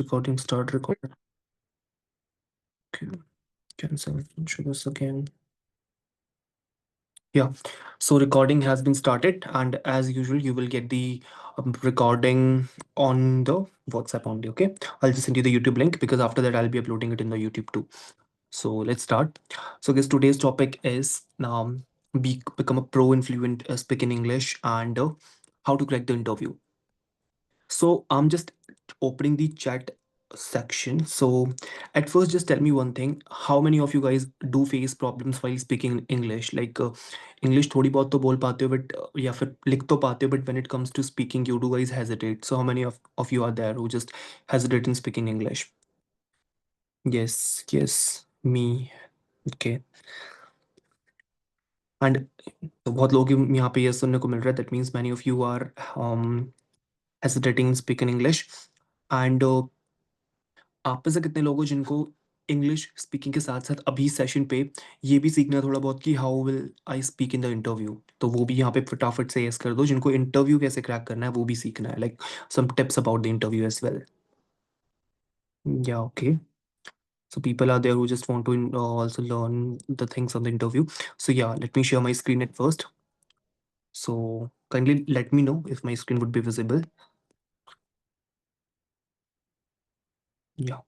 Recording start record. Okay. Cancel. Show this again. Yeah. So recording has been started, and as usual, you will get the recording on the WhatsApp only. Okay. I'll just send you the YouTube link because after that I'll be uploading it in the YouTube too. So let's start. So guys, today's topic is become a pro in fluent speaking English and how to crack the interview. So I'm just opening the chat section. So at first, just tell me one thing. How many of you guys do face problems while speaking English? Like English थोड़ी बहुत तो बोल पाते हो but या फिर लिख तो पाते हो but when it comes to speaking you do guys hesitate. So how many of you are there who just hesitate in speaking English? Yes, yes, me. Okay. And तो बहुत लोग यहाँ पे ये सुनने को मिल रहा है. That means many of you are hesitating in speaking English. And आप में से कितने लोग हो जिनको इंग्लिश स्पीकिंग के साथ साथ अभी सेशन पे ये भी सीखना है थोड़ा बहुत कि how will I speak in the interview, तो वो भी यहाँ पे फटाफट से यस कर दो जिनको इंटरव्यू कैसे क्रैक करना है वो भी सीखना है, like some tips about the interview as well. या okay. So people are there who just want to also learn the things on the interview. So yeah, let me share my screen at first. So kindly let me know if my screen would be visible. Yeah.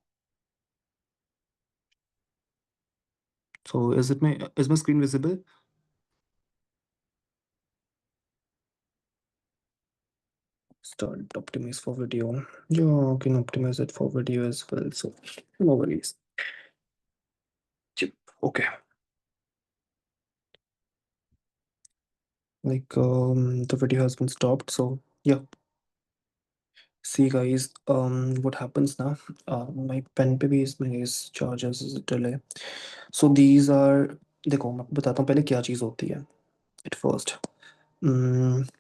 So is my screen visible? Start optimize for video. Yeah, I can optimize it for video as well. So no worries. Chip. Okay. Like the video has been stopped. So yeah. See guys, what happens now? My pen पे भी इसमें is charges is delay. So these are, देखो मैं आपको बताता हूँ पहले क्या चीज़ होती है. At first, mm,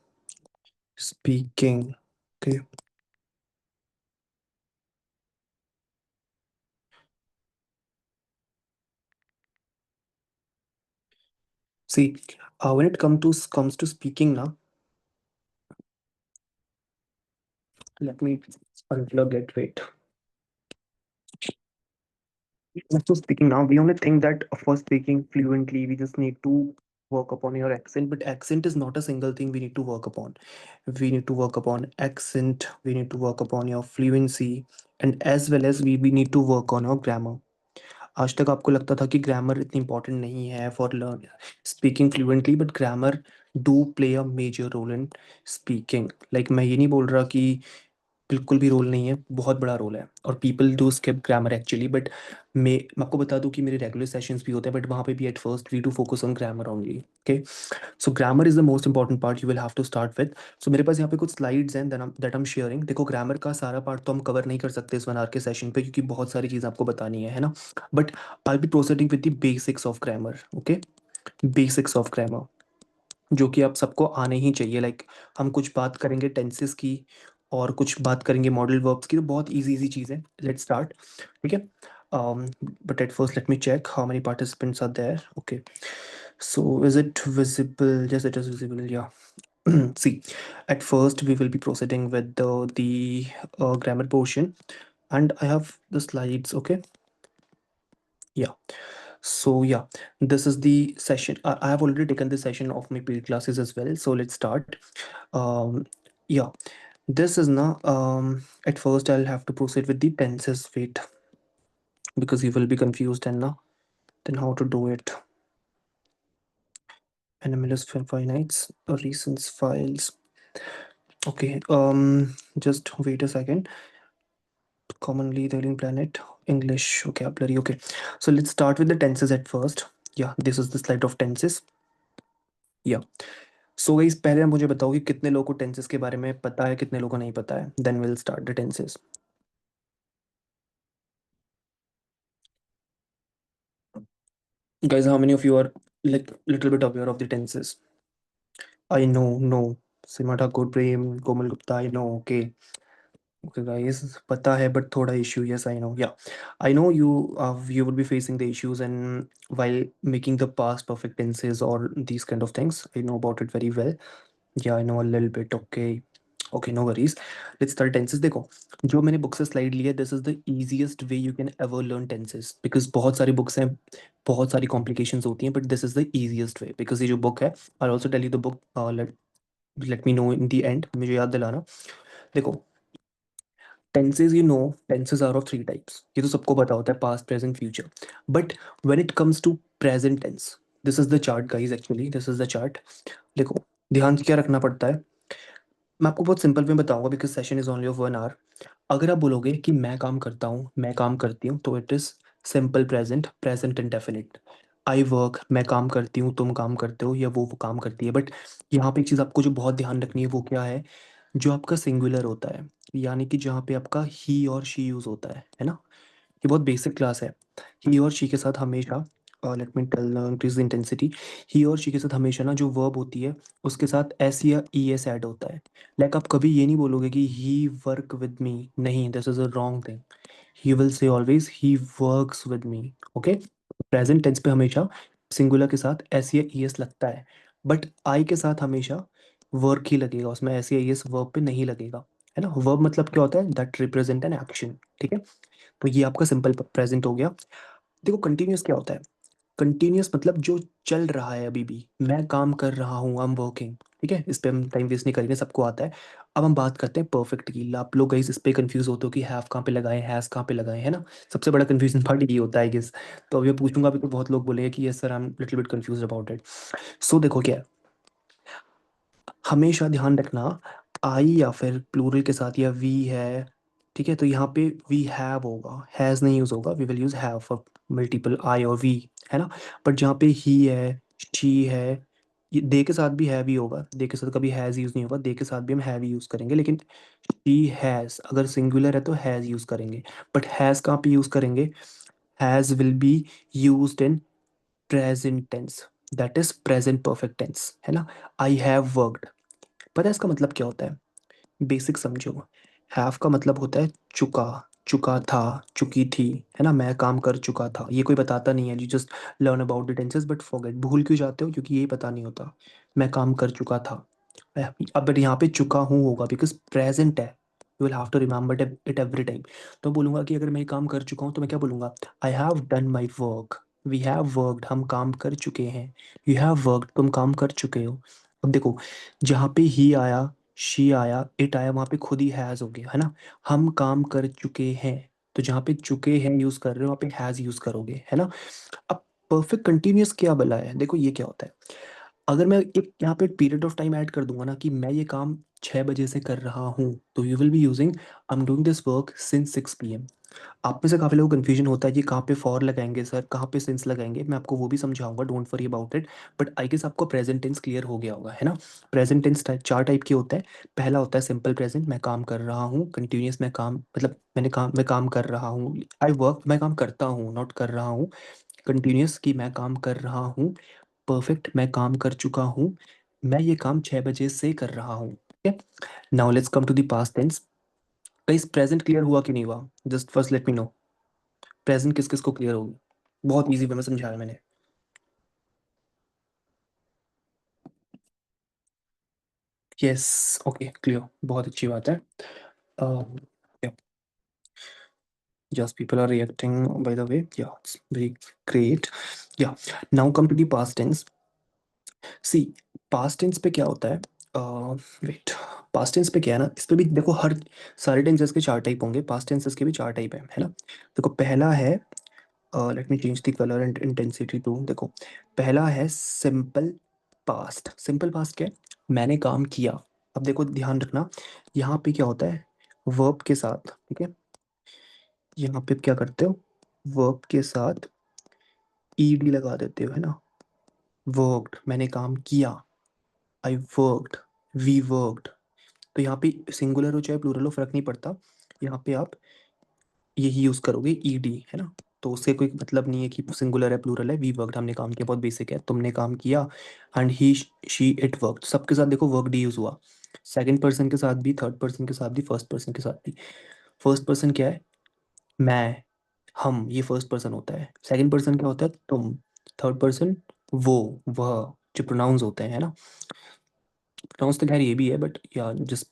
speaking. Okay. See, when it comes to speaking now, let me unplug it. Wait. So speaking now, we only think that for speaking fluently, we just need to work upon your accent. But accent is not a single thing we need to work upon. We need to work upon accent. We need to work upon your fluency, and as well as we need to work on your grammar. आज तक आपको लगता था कि grammar इतनी important नहीं है for learn speaking fluently, but grammar do play a major role in speaking. Like मैं ये नहीं बोल रहा कि बिल्कुल भी रोल नहीं है, बहुत बड़ा रोल है और people do skip grammar actually. But मैं आपको बता दूं कि मेरे रेगुलर सेशंस भी होते हैं बट वहाँ पे भी at first we do focus on grammar only. Okay. So grammar is the most important part you will have to start with. So मेरे पास यहाँ पे कुछ स्लाइड्स हैं दैट आई एम शेयरिंग. देखो ग्रामर का सारा पार्ट तो हम कवर नहीं कर सकते इस 1 आवर के सेशन पे क्योंकि बहुत सारी चीज़ आपको बतानी है ना. But I be proceeding with the basics of grammar. Okay. Basics of grammar जो कि आप सबको आने ही चाहिए. लाइक हम कुछ बात करेंगे टेंसेस की और कुछ बात करेंगे मॉडल वर्ब्स की, तो बहुत इजी इजी चीज़ है. Let's start. ठीक है. But at first let me check how many participants are there. Okay. So is it visible? Yes, it is visible. Yeah. See, at first we will be proceeding with the grammar portion, and I have the slides. Okay. Yeah. So yeah, this is the session. I have already taken the session of my paid classes as well. So let's start. Yeah, this is now. At first, I'll have to proceed with the tenses. Wait, because you will be confused and now then how to do it. Anomalous finites, recent files. Okay. Just wait a second. Commonly reading planet English vocabulary. Okay, so let's start with the tenses at first. Yeah, this is the slide of tenses. Yeah. So guys पहले मुझे बताओ कि कितने लोगों को tenses के बारे में पता है, कितने लोगों को नहीं पता है. Then will start the tenses. Guys how many of you are like little bit aware of the tenses? I know. No. Seema Thakur, Prem, Komal Gupta. I know. Okay. Okay guys पता है बट थोड़ा issue. Yes I know. Yeah I know you would be facing the issues and while making the past perfect tenses or these kind of things. I know about it very well. Yeah, I know a little bit. Okay. Okay, no worries. Let's start tenses. देखो, जो मैंने book से slide ली है, this is the easiest way you can ever learn tenses, because बहुत सारी books हैं, बहुत सारी कॉम्प्लिकेशंस होती हैं, but this is the easiest way, because ये जो बुक है, I also tell you the book, let me know in the end, मुझे याद दिलाना। देखो, tenses, you know, tenses are of three types, ये तो सबको पता होता है, past, present, future. But when it comes to present tense, this is the chart guys, actually this is the chart. देखो, ध्यान क्या रखना पड़ता है, मैं आपको बहुत सिंपल में बताऊंगा, because session is only of 1 hour. अगर आप बोलोगे कि मैं काम करता हूँ, मैं काम करती हूँ, तो it is simple present, present indefinite. I work, मैं काम करती हूँ, तुम काम करते हो, या वो काम करती है। बट यहाँ पे एक चीज़ आपको जो बहुत ध्यान रखनी है, वो क्या है, जो आपका सिंगुलर होता है, यानी कि जहाँ पे आपका ही और शी यूज होता है ना। ये बहुत बेसिक क्लास है। ही और शी के साथ हमेशा, let me tell, increase the intensity. He और शी के साथ हमेशा ना जो वर्ब होती है, उसके साथ एस या ई एस ऐड होता है। लाइक आप कभी ये नहीं बोलोगे कि ही वर्क विद मी, नहीं, this is a wrong thing. He will say always he works with me. Okay, present tense पे हमेशा सिंगुलर के साथ एस या ई एस लगता है, बट आई के साथ हमेशा वर्क ही लगेगा, उसमें एस या ई एस वर्ब पे नहीं लगेगा, है ना। वर्ब मतलब क्या होता है, दैट रिप्रेजेंट एन एक्शन, ठीक है। तो ये आपका सिंपल प्रेजेंट हो गया। देखो, कंटिन्यूअस क्या होता है, कंटिन्यूअस मतलब जो चल रहा है अभी भी, मैं काम कर रहा हूँ, आई एम वर्किंग, ठीक है। इस पे हम टाइम वेस्ट नहीं करेंगे, सबको आता है। अब हम बात करते हैं परफेक्ट की। आप लोग गाइस इस पे कंफ्यूज होते हो कि हैव कहाँ पे लगाए, हैज कहाँ पे लगाए, है ना। सबसे बड़ा कंफ्यूजन पार्ट ये होता है गेस। तो अभी मैं पूछूंगा, अभी तो बहुत लोग बोलेंगे कि yes sir, I am little bit confuse about it. So देखो क्या है, हमेशा ध्यान रखना, आई या फिर प्लूरल के साथ या वी है, ठीक है, तो यहाँ पे वी हैव होगा, हैज़ नहीं यूज़ होगा, we will use have for multiple I और वी, है ना। बट जहाँ पे ही है, शी है, ये दे के साथ भी हैव ही होगा, दे के साथ कभी हैज़ यूज़ नहीं होगा, दे के साथ भी हम हैव यूज़ करेंगे, लेकिन शी हैज़ अगर सिंगुलर है तो हैज़ यूज़ करेंगे। बट हैज़ कहाँ पे यूज़ करेंगे, has will be used in present tense, that is present perfect tense, है ना। आई हैव वर्कड, पता है इसका मतलब क्या होता है, बेसिक समझो। हैव का मतलब होता है चुका, चुका था, चुकी थी, है ना। मैं काम कर चुका था, ये कोई बताता नहीं है, you just learn about the tenses but forget, भूल क्यों जाते हो, क्योंकि ये पता नहीं होता। मैं काम कर चुका था, अब बट यहाँ पे चुका हूँ होगा, बिकॉज प्रेजेंट है, you will have to remember it every time. तो बोलूंगा कि अगर मैं ये काम कर चुका हूँ, तो मैं क्या बोलूंगा, I have done my work, we have worked, हम काम कर चुके हैं, यू हैव वर्कड, तुम काम कर चुके हो। अब देखो, जहाँ पे ही आया, शी आया, इट आया, वहाँ पे खुद ही हैज़ हो गया, है ना। हम काम कर चुके हैं, तो जहाँ पे चुके हैं यूज़ कर रहे हो, वहाँ पे हैज़ यूज़ करोगे, है ना। अब परफेक्ट कंटिन्यूअस क्या भला है, देखो ये क्या होता है, अगर मैं एक यहाँ पे पीरियड ऑफ टाइम ऐड कर दूंगा ना, कि मैं ये काम 6 बजे से कर रहा हूँ, तो you will be using I am doing this work since 6 PM। आप में से काफ़ी लोगों को कन्फ्यूजन होता है कि कहाँ पे फॉर लगाएंगे सर, कहाँ पे सिंस लगाएंगे, मैं आपको वो भी समझाऊंगा, don't worry about it. But I guess आपको प्रेजेंट टेंस क्लियर हो गया होगा, है ना। प्रेजेंट टेंस चार टाइप के होता है। पहला होता है सिंपल प्रेजेंट, मैं काम कर रहा हूँ, कंटिन्यूस मैं काम, मतलब मैं काम कर रहा हूँ, आई वर्क, मैं काम करता हूँ, नॉट कर रहा हूँ। कंटिन्यूस की मैं काम कर रहा हूँ। परफेक्ट मैं काम कर चुका हूँ, मैं ये काम 6 बजे से कर रहा हूँ, ठीक है। Now let's come to the past tense. Guys, present clear हुआ कि नहीं हुआ, just first let me know, present किस किस को क्लियर होगी, बहुत इजी वे में समझाया मैंने। यस, ओके, क्लियर, बहुत अच्छी बात है। Yes, people are reacting, by the way. Yeah, it's very great. Yeah, now come to the past tense. See, past tense पे क्या होता है, वेट, पास्ट टेंस पे क्या है ना, इस पे भी देखो, हर सारे टेंसेस के चार टाइप होंगे, पास्ट टेंसेस के भी चार टाइप है ना। देखो, पहला है, let me change the colour and intensity too, देखो, पहला है सिंपल पास्ट। सिंपल पास्ट क्या है, मैंने काम किया। अब देखो ध्यान रखना, यहाँ पे क्या होता है, वर्ब के साथ, ठीक है, यहाँ पे क्या करते हो, वर्ब के साथ ईडी लगा देते हो, है ना। वर्कड, मैंने काम किया, आई वर्कड, वी वर्कड। तो यहाँ पे सिंगुलर हो चाहे प्लूरल हो, फर्क नहीं पड़ता, यहाँ पे आप यही यूज करोगे, ईडी, है ना। तो उससे कोई मतलब नहीं है कि सिंगुलर है प्लूरल है, वी वर्कड, हमने काम किया, बहुत बेसिक है, तुमने काम किया, and he, she, it worked, सबके साथ देखो वर्कड यूज हुआ, सेकंड पर्सन के साथ भी, थर्ड पर्सन के साथ भी, फर्स्ट पर्सन के साथ भी। फर्स्ट पर्सन क्या है, मैं, हम, ये फर्स्ट पर्सन होता है। सेकंड पर्सन क्या होता है, तुम। थर्ड पर्सन वो, वह, जो प्रोनाउंस होते हैं, है ना। प्रोनाउंस तो खैर ये भी है, बट या जस्ट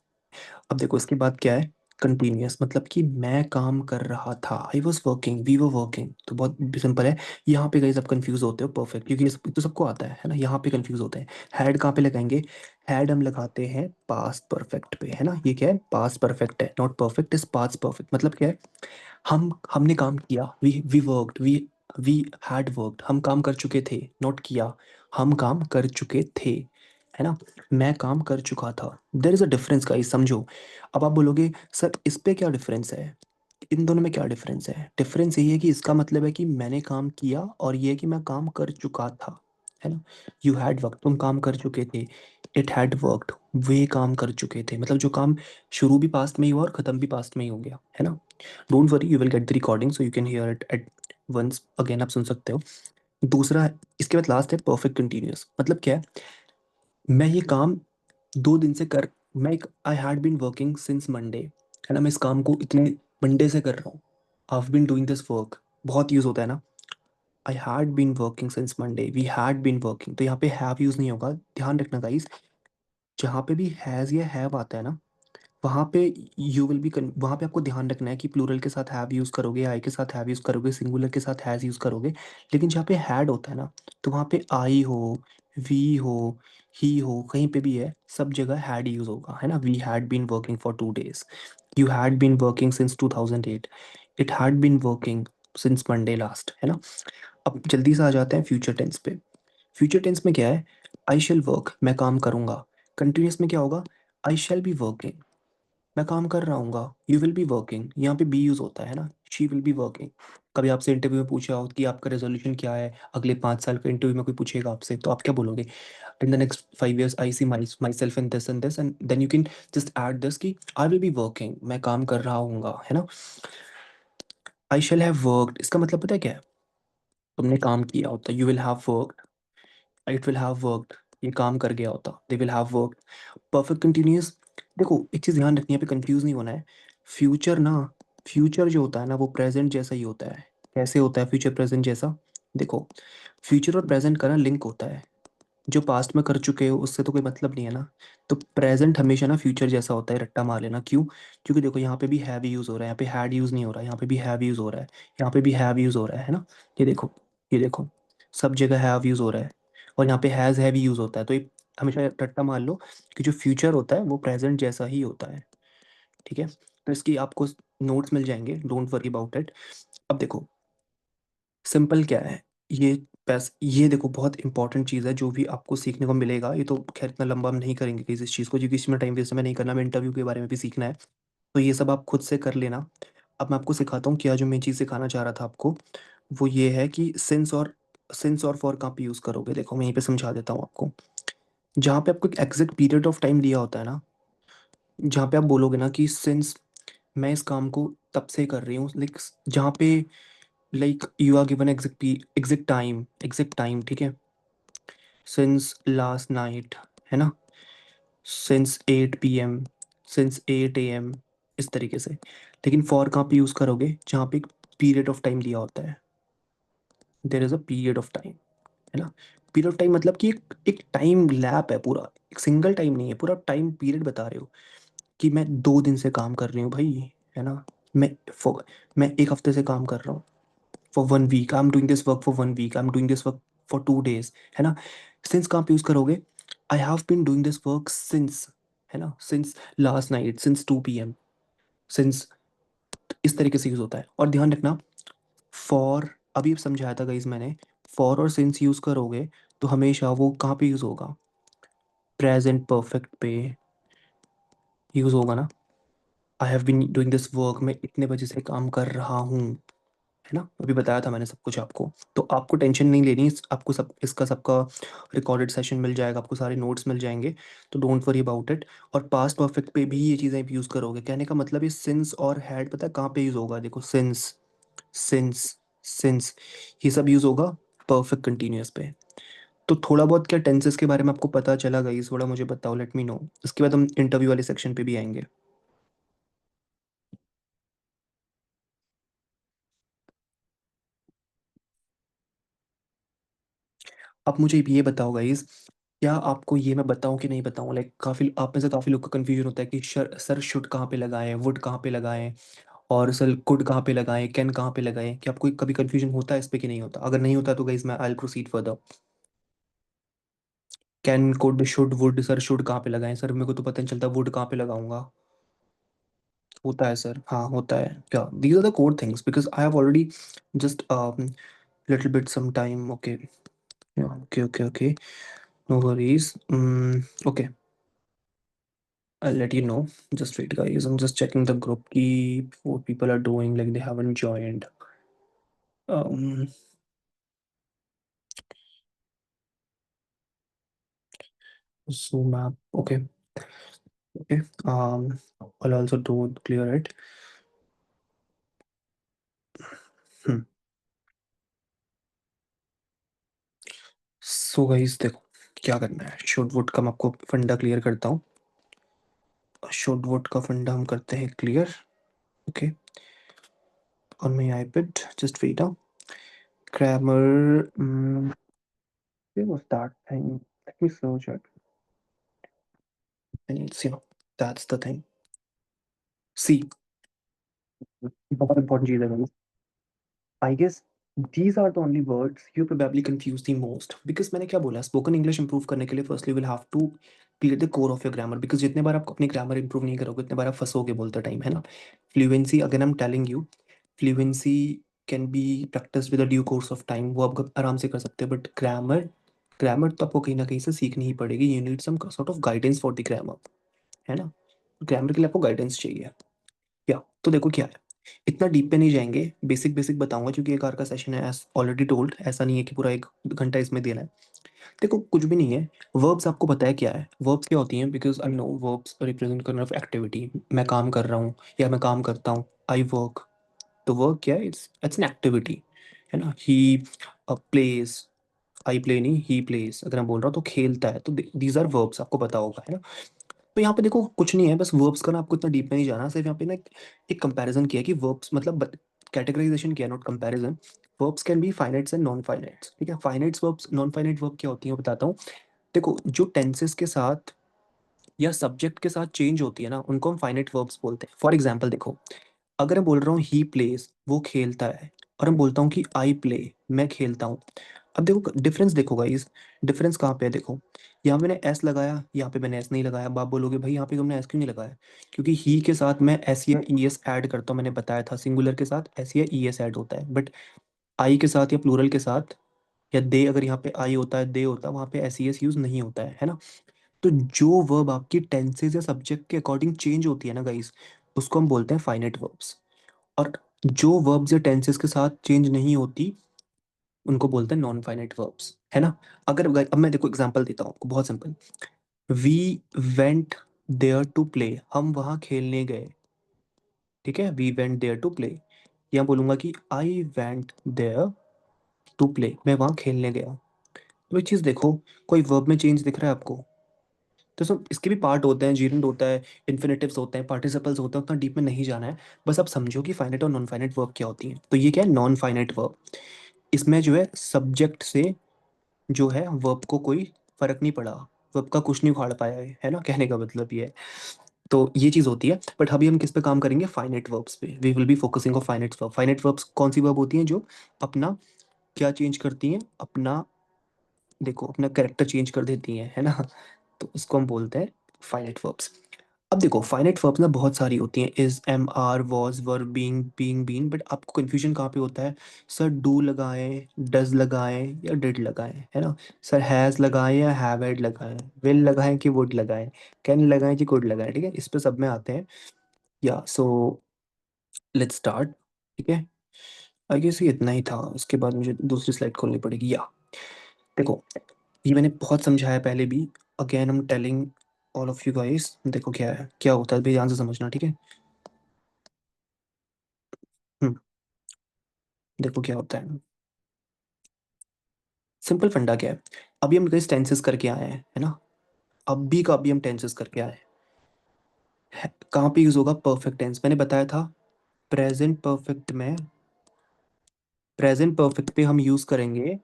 अब देखो इसके बाद क्या है, कंटिन्यूअस, मतलब कि मैं काम कर रहा था, I was working, we were working, तो बहुत सिंपल है। यहाँ पे कहीं सब कंफ्यूज होते हो परफेक्ट, क्योंकि ये तो सबको आता है ना, यहाँ पे कंफ्यूज होते हैं। हैड कहाँ पे लगाएंगे, हैड हम लगाते हैं पास्ट परफेक्ट पे, है ना, ये क्या है, पास्ट परफेक्ट है, not perfect, is past perfect, मतलब क्या है, हमने काम किया, we worked, we had worked, हम काम कर चुके थे, नॉट किया, हम काम कर चुके थे, है ना, मैं काम कर चुका था। There is a difference guys, समझो। अब आप बोलोगे सर इस पे क्या डिफरेंस है, इन दोनों में क्या डिफरेंस है, डिफरेंस यही है कि इसका मतलब है कि मैंने काम किया, और ये है कि मैं काम कर चुका था, है ना। यू हैड वर्क, तुम काम कर चुके थे, इट हैड वर्कड, वे काम कर चुके थे, मतलब जो काम शुरू भी पास्ट में ही हुआ और खत्म भी पास्ट में ही हो गया, है ना। Don't worry, you will get the recording so you can hear it at once again, आप सुन सकते हो। दूसरा इसके बाद लास्ट है परफेक्ट कंटिन्यूअस, मतलब क्या है, मैं ये काम 2 दिन से कर, मैं एक, I had been working since Monday, है ना, मैं इस काम को इतने मंडे से कर रहा हूँ, I been doing this work, बहुत यूज होता है ना। I had been working since Monday, we had been working, तो यहाँ पे हैव यूज नहीं होगा, ध्यान रखना गाइस। जहाँ पे भी हैज या हैव आता है ना, वहाँ पे यू विल बी, वहाँ पे आपको ध्यान रखना है कि प्लूरल के साथ हैव यूज़ करोगे, आई के साथ हैव यूज़ करोगे, सिंगुलर के साथ हैज़ यूज़ करोगे। लेकिन जहाँ पे हैड होता है ना, तो वहाँ पे आई हो, वी हो, ही हो, कहीं पे भी है, सब जगह हैड यूज़ होगा, है ना। We had been working for 2 days, you had been working since 2008, it had been working since Monday last, है ना। अब जल्दी से आ जाते हैं फ्यूचर टेंस पे। फ्यूचर टेंस में क्या है, आई शेल वर्क, मैं काम करूंगा। कंटिन्यूस में क्या होगा, आई शेल बी वर्किंग, मैं काम कर रहा हूँ, यू विल बी वर्किंग, यहाँ पे बी यूज होता है ना, शी विल बी वर्किंग। कभी आपसे इंटरव्यू में पूछा हो कि आपका रेजोल्यूशन क्या है, अगले 5 साल के इंटरव्यू में कोई पूछेगा आपसे, तो आप क्या बोलोगे, in the next 5 years I see my self in this and this, and then you can just add this कि आई विल बी वर्किंग, मैं काम कर रहा हूँ, है ना। आई शेल हैव वर्कड, इसका मतलब पता है क्या है, तुमने काम किया होता, you will have worked, it will have worked, ये काम कर गया होता, दे will have worked. Perfect continuous, देखो एक चीज़ ध्यान रखनी है, यहाँ पे कंफ्यूज नहीं होना है। फ्यूचर ना, फ्यूचर जो होता है ना वो प्रेजेंट जैसा ही होता है। कैसे होता है फ्यूचर प्रेजेंट जैसा, देखो फ्यूचर और प्रेजेंट का ना लिंक होता है, जो पास्ट में कर चुके हो उससे तो कोई मतलब नहीं है ना। तो प्रेजेंट हमेशा ना फ्यूचर जैसा होता है, रट्टा मार लेना, क्यों, क्योंकि देखो यहाँ पे भी हैव यूज हो रहा है, यहाँ पे हैड यूज नहीं हो रहा है, यहाँ पे भी हैव यूज हो रहा है, यहाँ पे भी हैव यूज हो रहा है ना। ये देखो, ये देखो, सब जगह हैव यूज हो रहा है, और यहाँ पे हैज हैव यूज होता है, तो ये हमेशा रट्टा मार लो कि जो फ्यूचर होता है वो प्रेजेंट जैसा ही होता है, ठीक है। तो इसकी आपको नोट्स मिल जाएंगे, डोंट वरी अबाउट इट। अब देखो सिंपल क्या है, ये ये देखो बहुत इंपॉर्टेंट चीज़ है जो भी आपको सीखने को मिलेगा, ये तो खैर इतना लंबा हम नहीं करेंगे किसी इस चीज़ को, क्योंकि इसमें टाइम वेस्ट हमें नहीं करना, हमें इंटरव्यू के बारे में भी सीखना है, तो ये सब आप खुद से कर लेना। अब मैं आपको सिखाता हूँ क्या, जो मैं चीज़ सिखाना चाह रहा था आपको, वो ये है कि सिंस और फॉर कहाँ पे यूज़ करोगे, देखो मैं यहीं पे समझा देता हूँ आपको। जहाँ पे आपको एक एग्जैक्ट पीरियड ऑफ टाइम दिया होता है ना, जहाँ पे आप बोलोगे ना कि सिंस मैं इस काम को तब से कर रही हूँ, लाइक जहाँ पे like you are given exact time, ठीक है, सिंस लास्ट नाइट, है ना, सिंस 8 p.m, सिंस 8 a.m, इस तरीके से। लेकिन फॉर कहाँ पे यूज़ करोगे, जहाँ पे एक पीरियड ऑफ टाइम दिया होता है, there is a period of time, है ना। पीरियड ऑफ टाइम मतलब कि एक टाइम लैप है पूरा, एक सिंगल टाइम नहीं है, पूरा टाइम पीरियड बता रहे हो कि मैं 2 दिन से काम कर रही हूँ भाई, है ना। मैं for, मैं एक हफ्ते से काम कर रहा हूँ, for 1 week I am doing this work, for 1 week I am doing this work, for 2 days, है ना। सिंस कहाँ पे यूज करोगे, I have been doing this work since, है ना, since last night, since 2 p.m, since, इस तरीके से यूज होता है। और ध्यान रखना, फॉर अभी समझाया था गाइस मैंने, फॉर और सिंस यूज करोगे तो हमेशा वो कहाँ पे यूज होगा, प्रेजेंट परफेक्ट पे यूज होगा ना। I have been doing this work, मैं इतने बजे से काम कर रहा हूँ, है ना, अभी बताया था मैंने सब कुछ आपको। तो आपको टेंशन नहीं लेनी, आपको सब इसका सबका रिकॉर्डेड सेशन मिल जाएगा, आपको सारे नोट्स मिल जाएंगे, तो डोंट वरी अबाउट इट। और पास्ट परफेक्ट पे भी ये चीज़ें यूज़ करोगे, कहने का मतलब ये सिंस और हैड पता है कहाँ पे यूज़ होगा, देखो सिंस, सिंस, सिंस, ये सब यूज़ होगा परफेक्ट कंटिन्यूअस पे। तो थोड़ा बहुत क्या टेंसेस के बारे में आपको पता चला गई, थोड़ा मुझे बताओ, लेट मी नो, इसके बाद हम इंटरव्यू वाले सेक्शन पे भी आएंगे। अब मुझे ये बताओ गाइस, क्या आपको ये मैं बताऊं कि नहीं बताऊं? लाइक काफी आप में से काफी लोग का कंफ्यूजन होता है कि सर शुड कहाँ पे लगाएं, वुड कहाँ पे लगाएं, और सर कुड कहाँ पे लगाएं, कैन कहाँ पे लगाएं? क्या आपको कभी कंफ्यूजन होता है इस पे कि नहीं होता? अगर नहीं होता तो गाइस मैं I will proceed further. Can, could, should, would, sir should कहाँ पे लगाएं? सर मेरे को तो पता नहीं चलता वुड कहाँ पे लगाऊंगा। होता है सर, हाँ होता है। क्या these are the core things because I have already just little bit some time. Okay okay okay okay, no worries. Okay, I'll let you know. Just wait, guys. I'm just checking the group key. Four people are doing like they haven't joined. Um, Zoom app. Okay, okay. I'll also do clear it. Hmm. So guys, देखो क्या करना है। Should would का मैं आपको फंडा clear करता हूँ। शुड वुड का फंडा हम करते हैं clear. Okay, on my iPad. Just wait now. Grammar. Where was that thing? Let me search it. And it's, that's the thing. See, बहुत important चीज़ है guys. I guess these are the only words you probably confuse the most because मैंने क्या बोला, spoken English improve करने के लिए firstly will have to clear the core of your grammar, because जितने बार आप अपनी ग्रामर इंप्रूव नहीं करोगे उतने बार आप फंसोगे बोलते टाइम, है ना। फ्लुएंसी, अगर I am telling you, fluency can be practice with a due course of time, वो आप आराम से कर सकते हैं। बट ग्रामर, ग्रामर तो आपको कहीं ना कहीं से सीखनी ही पड़ेगी। You need some sort of guidance for the grammar, है ना। ग्रामर के लिए आपको गाइडेंस चाहिए। या तो देखो क्या है, इतना डीप पे नहीं जाएंगे, बेसिक बेसिक बताऊंगा क्योंकि एक आर का सेशन है, एज ऑलरेडी टोल्ड। ऐसा नहीं है कि पूरा 1 घंटा इसमें देना है। देखो कुछ भी नहीं है। वर्ब्स आपको पता है क्या है? वर्ब्स क्या होती हैं? Because I know verbs represent करना ऑफ एक्टिविटी। मैं काम कर रहा हूँ या मैं काम करता हूँ, आई वर्क। तो वर्क क्या है? इट्स एन एक्टिविटी, है ना। ही प्लेज, आई प्ले नहीं, ही प्लेज। अगर मैं बोल रहा हूँ तो खेलता है, तो दीज आर वर्ब्स, आपको पता होगा, है ना। तो यहाँ पे देखो कुछ नहीं है, बस वर्ब्स का ना आपको इतना डीप में नहीं जाना। सिर्फ यहाँ पे ना एक कंपैरिजन किया कि वर्ब्स मतलब कैटेगराइजेशन किया, not comparison. Verbs can be finites and non finites, ठीक है। Finites verbs, non finite verb क्या होती है बताता हूँ। देखो जो टेंसेस के साथ या सब्जेक्ट के साथ चेंज होती है ना, उनको हम फाइनाइट वर्ब्स बोलते हैं। फॉर एग्जाम्पल देखो, अगर मैं बोल रहा हूँ ही प्लेज, वो खेलता है, और मैं बोलता हूँ कि आई प्ले, मैं खेलता हूँ। अब देखो डिफरेंस, देखो गाइस, डिफरेंस कहाँ पे है देखो। यहाँ मैंने एस लगाया, यहाँ पे मैंने एस नहीं लगाया। अब आप बोलोगे भाई यहाँ पे तुमने एस क्यों नहीं लगाया? क्योंकि ही के साथ मैं एस या ई एस ऐड करता हूँ। मैंने बताया था सिंगुलर के साथ एस या ई एस ऐड होता है, बट आई के साथ या प्लूरल के साथ या दे, अगर यहाँ पे आई होता है, दे होता है, वहाँ पे एस ई एस यूज नहीं होता है ना। तो जो वर्ब आपकी टेंसेज या सब्जेक्ट के अकॉर्डिंग चेंज होती है ना गाइस, उसको हम बोलते हैं फाइनाइट वर्ब्स। और जो वर्ब्स या टेंसेस के साथ चेंज नहीं होती, उनको बोलते हैं नॉन फाइनाइट वर्ब्स, है ना। अगर अब मैं देखो एग्जांपल देता हूँ आपको, बहुत simple. We went there to play, हम वहां खेलने गए, ठीक है। We went there to play, या बोलूंगा कि I went there to play, मैं वहां खेलने गया। तो एक चीज देखो, कोई वर्ब में चेंज दिख रहा है आपको? तो सब इसके भी पार्ट होते हैं, जीरेंड होता है, इन्फिनेटिव्स होते हैं, पार्टिसिपल्स होते हैं, उतना डीप में नहीं जाना है। बस आप समझो कि फाइनाइट और नॉन फाइनाइट वर्ब क्या होती है। तो ये क्या है? Non finite verb. इसमें जो है सब्जेक्ट से जो है वर्ब को कोई फर्क नहीं पड़ा, वर्ब का कुछ नहीं उखाड़ पाया है ना, कहने का मतलब ये है। तो ये चीज होती है। बट अभी हम किस पे काम करेंगे? फाइनाइट वर्ब्स पे। We will be focusing on finite verb. Finite verbs कौन सी वर्ब होती हैं? जो अपना क्या चेंज करती हैं? अपना, देखो अपना कैरेक्टर चेंज कर देती हैं, है ना। तो उसको हम बोलते हैं फाइनाइट वर्ब्स। अब देखो फाइनाइट वर्ब्स ना बहुत सारी होती हैं, is, am, are, was, were, being, been. But आपको कंफ्यूजन कहाँ पे होता है? सर डू लगाएं, डज लगाएं या डिड लगाएं, है ना। सर हैज लगाएं या हैव हैड लगाएं, विल लगाएं कि वुड लगाएं, कैन लगाएं कि कुड लगाएं, ठीक है। इस पे सब में आते हैं। या सो लेट्स स्टार्ट, ठीक है। आई गेस ये इतना ही था, उसके बाद मुझे दूसरी स्लाइड खोलनी पड़ेगी। या देखो, ये मैंने बहुत समझाया पहले भी। Again I am telling all of you guys, देखो क्या है, क्या होता है, ध्यान से समझना, ठीक है। हम्म, देखो क्या होता है, सिंपल फंडा क्या है। अभी हम कई टेंसेस करके आए हैं, है ना। अभी का अभी हम टेंसेस करके आए हैं। कहाँ पे यूज होगा परफेक्ट टेंस? मैंने बताया था प्रेजेंट परफेक्ट में, प्रेजेंट परफेक्ट पे हम यूज करेंगे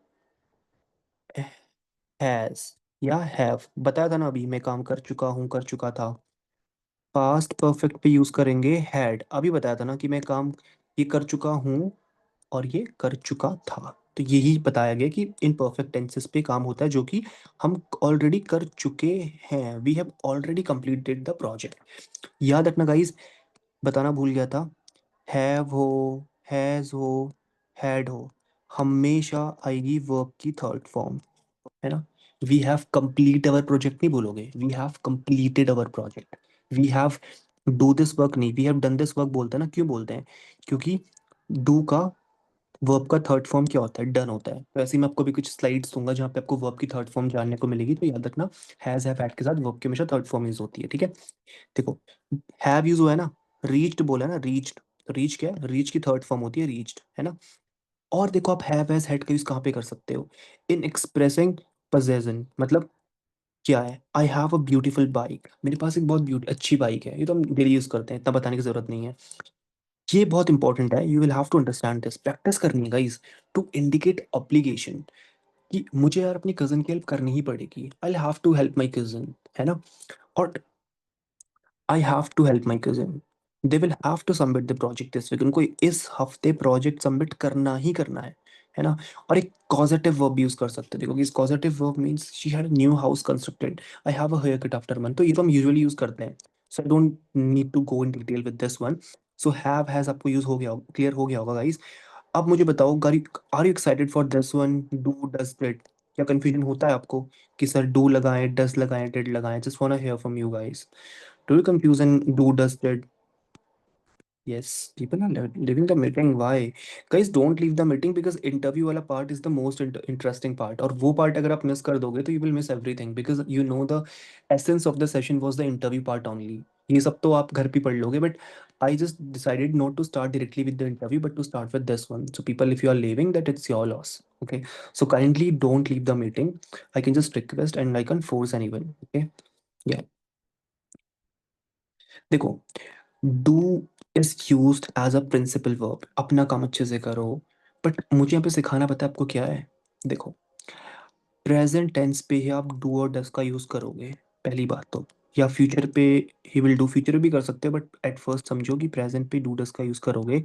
हैज, या हैव, बताया था ना अभी, मैं काम कर चुका हूँ, कर चुका था। पास्ट परफेक्ट पे यूज करेंगे हैड, अभी बताया था ना कि मैं काम ये कर चुका हूँ और ये कर चुका था। तो यही बताया गया कि इन परफेक्ट टेंसेस पे काम होता है जो कि हम ऑलरेडी कर चुके हैं, we have already completed the project. याद रखना गाइस, बताना भूल गया था, हैव हो, हैज हो, हैड हो, हमेशा आएगी वर्ब की थर्ड फॉर्म, है ना। We have complete our project नहीं बोलोगे, we have completed our project. We have do this work नहीं, we have done this work बोलते हैं ना, क्यों बोलते हैं? क्योंकि डू का वर्ब का थर्ड फॉर्म क्या होता है? डन होता है। तो ऐसे ही मैं आपको भी कुछ स्लाइड्स दूंगा जहाँ पे आपको वर्ब की थर्ड फॉर्म जानने को मिलेगी, तो याद रखना हैज हैव हैड के साथ वर्ब की हमेशा थर्ड फॉर्म यूज होती है, ठीक है। देखो, हैव यूज हुआ है ना, रीच्ड बोला है ना, रीच्ड, तो रीच क्या है? रीच की थर्ड फॉर्म होती है रीच्ड, है ना। और देखो, आप हैव हैज हैड का यूज कहाँ पे कर सकते हो? इन एक्सप्रेसिंग पोजेशन, मतलब क्या है? I have a beautiful bike, मेरे पास एक बहुत ब्यूटी अच्छी बाइक है, ये तो हम डेली यूज करते हैं, इतना बताने की जरूरत नहीं है। ये बहुत इंपॉर्टेंट है, you will have to understand this, practice करनी है गाइस, टू इंडिकेट ऑब्लिगेशन, कि मुझे यार अपनी कजन की हेल्प करनी ही पड़ेगी, I have to help my cousin, है ना। और I have to help my cousin, they will have to submit the project this week, उनको इस हफ्ते प्रोजेक्ट सबमिट करना ही करना है ना। और एक कॉजेटिव वर्ब यूज कर सकते हैं, देखो इस causative verb means she had new house constructed, I have a hair cut after month, तो ये तो हम यूजुअली यूज करते हैं, so I don't need to go in detail with this one. So have has आपको use हो गया, clear हो गया होगा गाइस। अब मुझे बताओ, are you excited for this one, do does did? क्या कंफ्यूजन होता है आपको कि सर डू लगाएं, डज लगाएं, डिड लगाएं? Just want to hear from you guys, do you confuse and do does did? Yes, people are leaving the meeting. Why? Guys, don't leave the meeting because interview वाला part is the most interesting part. और वो part अगर आप miss कर दोगे तो you will miss everything because you know the essence of the session was the interview part only. ये सब तो आप घर पे पढ़ लोगे, but I just decided not to start directly with the interview but to start with this one. So people, if you are leaving, that it's your loss. Okay. So kindly don't leave the meeting. I can just request and I can force anyone. Okay. Yeah. देखो, do is used as a principal verb, अपना काम अच्छे से करो। But मुझे यहाँ पे सिखाना पता है आपको क्या है। देखो, प्रेजेंट टेंस पे ही आप डू और डस का यूज करोगे, पहली बात तो। या फ्यूचर पे ही विल डू, फ्यूचर भी कर सकते हो बट एट फर्स्ट समझो कि प्रेजेंट पे डू डस का यूज करोगे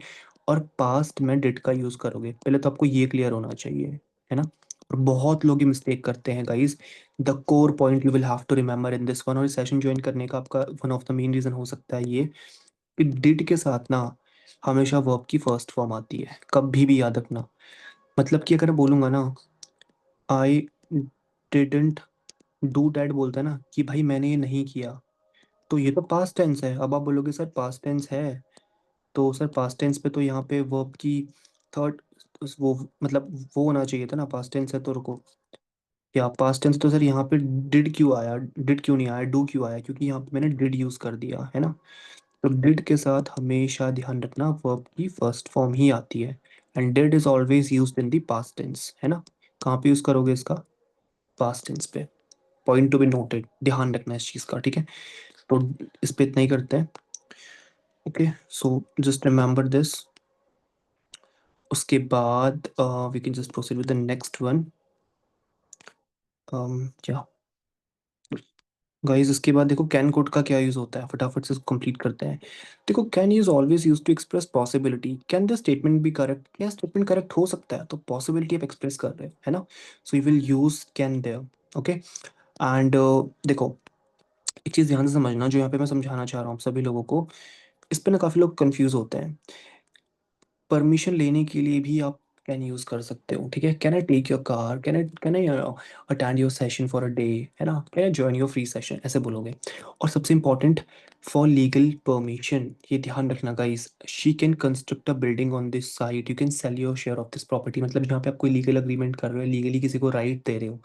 और पास्ट में डिड का यूज करोगे, पहले तो आपको ये क्लियर होना चाहिए, है ना। और बहुत लोग ये मिस्टेक करते हैं guys, the core point you will have to remember in this one, और सेशन ज्वाइन करने का आपका one of the main reason हो सकता है ये, कि डिड के साथ ना हमेशा वर्ब की फर्स्ट फॉर्म आती है, कभी भी याद रखना। मतलब कि अगर मैं बोलूंगा ना, आई डिडंट डू डैट, बोलता है ना कि भाई मैंने ये नहीं किया, तो ये तो पास्ट टेंस है। अब आप बोलोगे सर पास्ट टेंस है, तो सर पास्ट टेंस पे तो यहाँ पे वर्ब की थर्ड, वो मतलब वो होना चाहिए था ना, पास्ट टेंस है तो रुको, या पास्ट टेंस तो सर यहाँ पे डिड क्यों आया, डिड क्यों नहीं आया, डू क्यों आया? क्योंकि यहाँ पे मैंने डिड यूज कर दिया है ना। तो डिड के साथ हमेशा ध्यान रखना वर्ब की फर्स्ट फॉर्म ही आती है, and did is always used in the past tense, है ना। कहाँ पे यूज करोगे इसका? पास्ट टेंस पे। पॉइंट टू बी नोटेड, ध्यान रखना इस चीज का, ठीक है। तो इस पे इतना ही करते हैं। Okay, so just remember this. उसके बाद we can just proceed with the next one. क्या गाइस, इसके बाद देखो कैन कोड का क्या यूज होता है, फटाफट से कंप्लीट करते हैं। देखो, can is always use to express possibility, can the statement be correct, क्या स्टेटमेंट करेक्ट हो सकता है, तो पॉसिबिलिटी आप एक्सप्रेस कर रहे हैं, है ना। So you will use can there. Okay. And देखो, एक चीज ध्यान से समझना जो यहाँ पे मैं समझाना चाह रहा हूँ आप सभी लोगों को, इस पे ना काफी लोग कंफ्यूज होते हैं। परमिशन लेने के लिए भी आप कैन यूज कर सकते हो, ठीक है। Can I take your car, can I attend your session for a day, है ना, can I join your free session, ऐसे बोलोगे। और सबसे इंपॉर्टेंट, फॉर लीगल परमिशन, ये ध्यान रखना guys, she can construct a building on this site, you can sell your share of this property, मतलब जहाँ पे आप कोई लीगल अग्रीमेंट कर रहे हो, लीगली किसी को राइट दे रहे हो।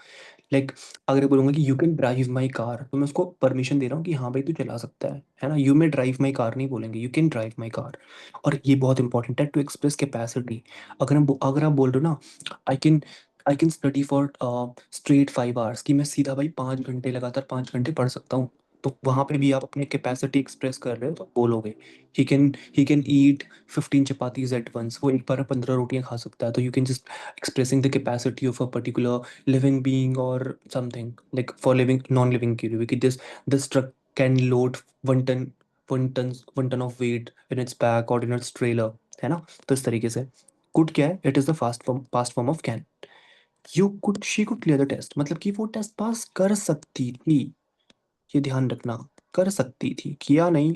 लाइक अगर मैं बोलूंगा कि you can drive my car, तो मैं उसको परमिशन दे रहा हूँ कि हाँ भाई तू चला सकता है ना। You may drive my car नहीं बोलेंगे, you can drive my car. और ये बहुत इंपॉर्टेंट है, टू एक्सप्रेस कैपेसिटी। अगर आप बोल रहे हो ना, I can I can study for straight 5 hours, कि मैं सीधा भाई 5 घंटे लगातार 5 घंटे पढ़ सकता हूँ, तो वहां पे भी आप अपने कैपेसिटी एक्सप्रेस कर रहे हो तो आप बोलोगे he can eat 15 chapatis at once, वो एक बार 15 रोटियां खा सकता है। तो you can just expressing the capacity of a particular living being or something like for living non living की कि this truck can load 1 ton 1 ton of weight in its back or in it's trailer, है ना। तो इस तरीके से could क्या है, it is the past form of can. You could she could clear the test, मतलब कि वो टेस्ट पास कर सकती थी, ये ध्यान रखना। कर सकती थी, किया नहीं,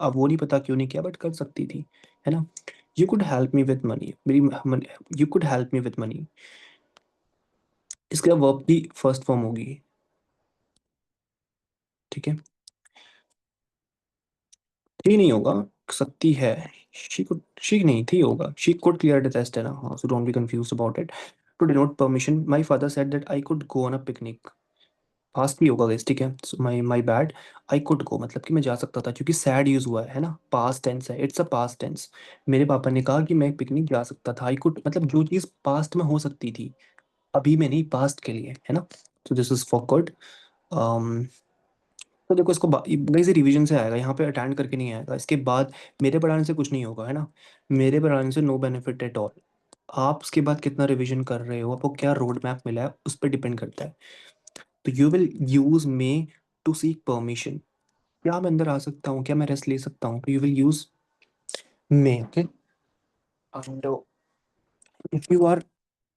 अब वो नहीं पता क्यों नहीं किया, बट कर सकती थी, है ना। You could help me with money, मेरी you could help me with money, इसका वर्ब की फर्स्ट फॉर्म होगी, ठीक है। थी नहीं होगा, सकती है। शी नहीं थी होगा, she could clear the test है ना, हाँ, so don't be confused about it. To denote permission my father said that I could go on a picnic, past भी होगा गाइस, ठीक है। My my bad, I could go मतलब कि मैं जा सकता था, क्योंकि सैड यूज हुआ है ना, पास्ट टेंस है, इट्स अ पास्ट टेंस। मेरे पापा ने कहा कि मैं पिकनिक जा सकता था, आई कुड मतलब जो चीज़ पास्ट में हो सकती थी, अभी में नहीं, पास्ट के लिए, है ना। तो दिस इज फॉर गुड। तो देखो इसको गाइस रिवीजन से आएगा, यहाँ पे अटेंड करके नहीं आएगा, इसके बाद मेरे पढ़ाने से कुछ नहीं होगा, है ना। मेरे पढ़ाने से नो बेनिफिट एट ऑल। आप उसके बाद कितना रिवीजन कर रहे हो, आपको क्या रोड मैप मिला है, उस पर डिपेंड करता है। तो you will use may to seek permission, क्या मैं अंदर आ सकता हूँ, क्या मैं रेस्ट ले सकता हूँ, तो you will use may, okay. And if you are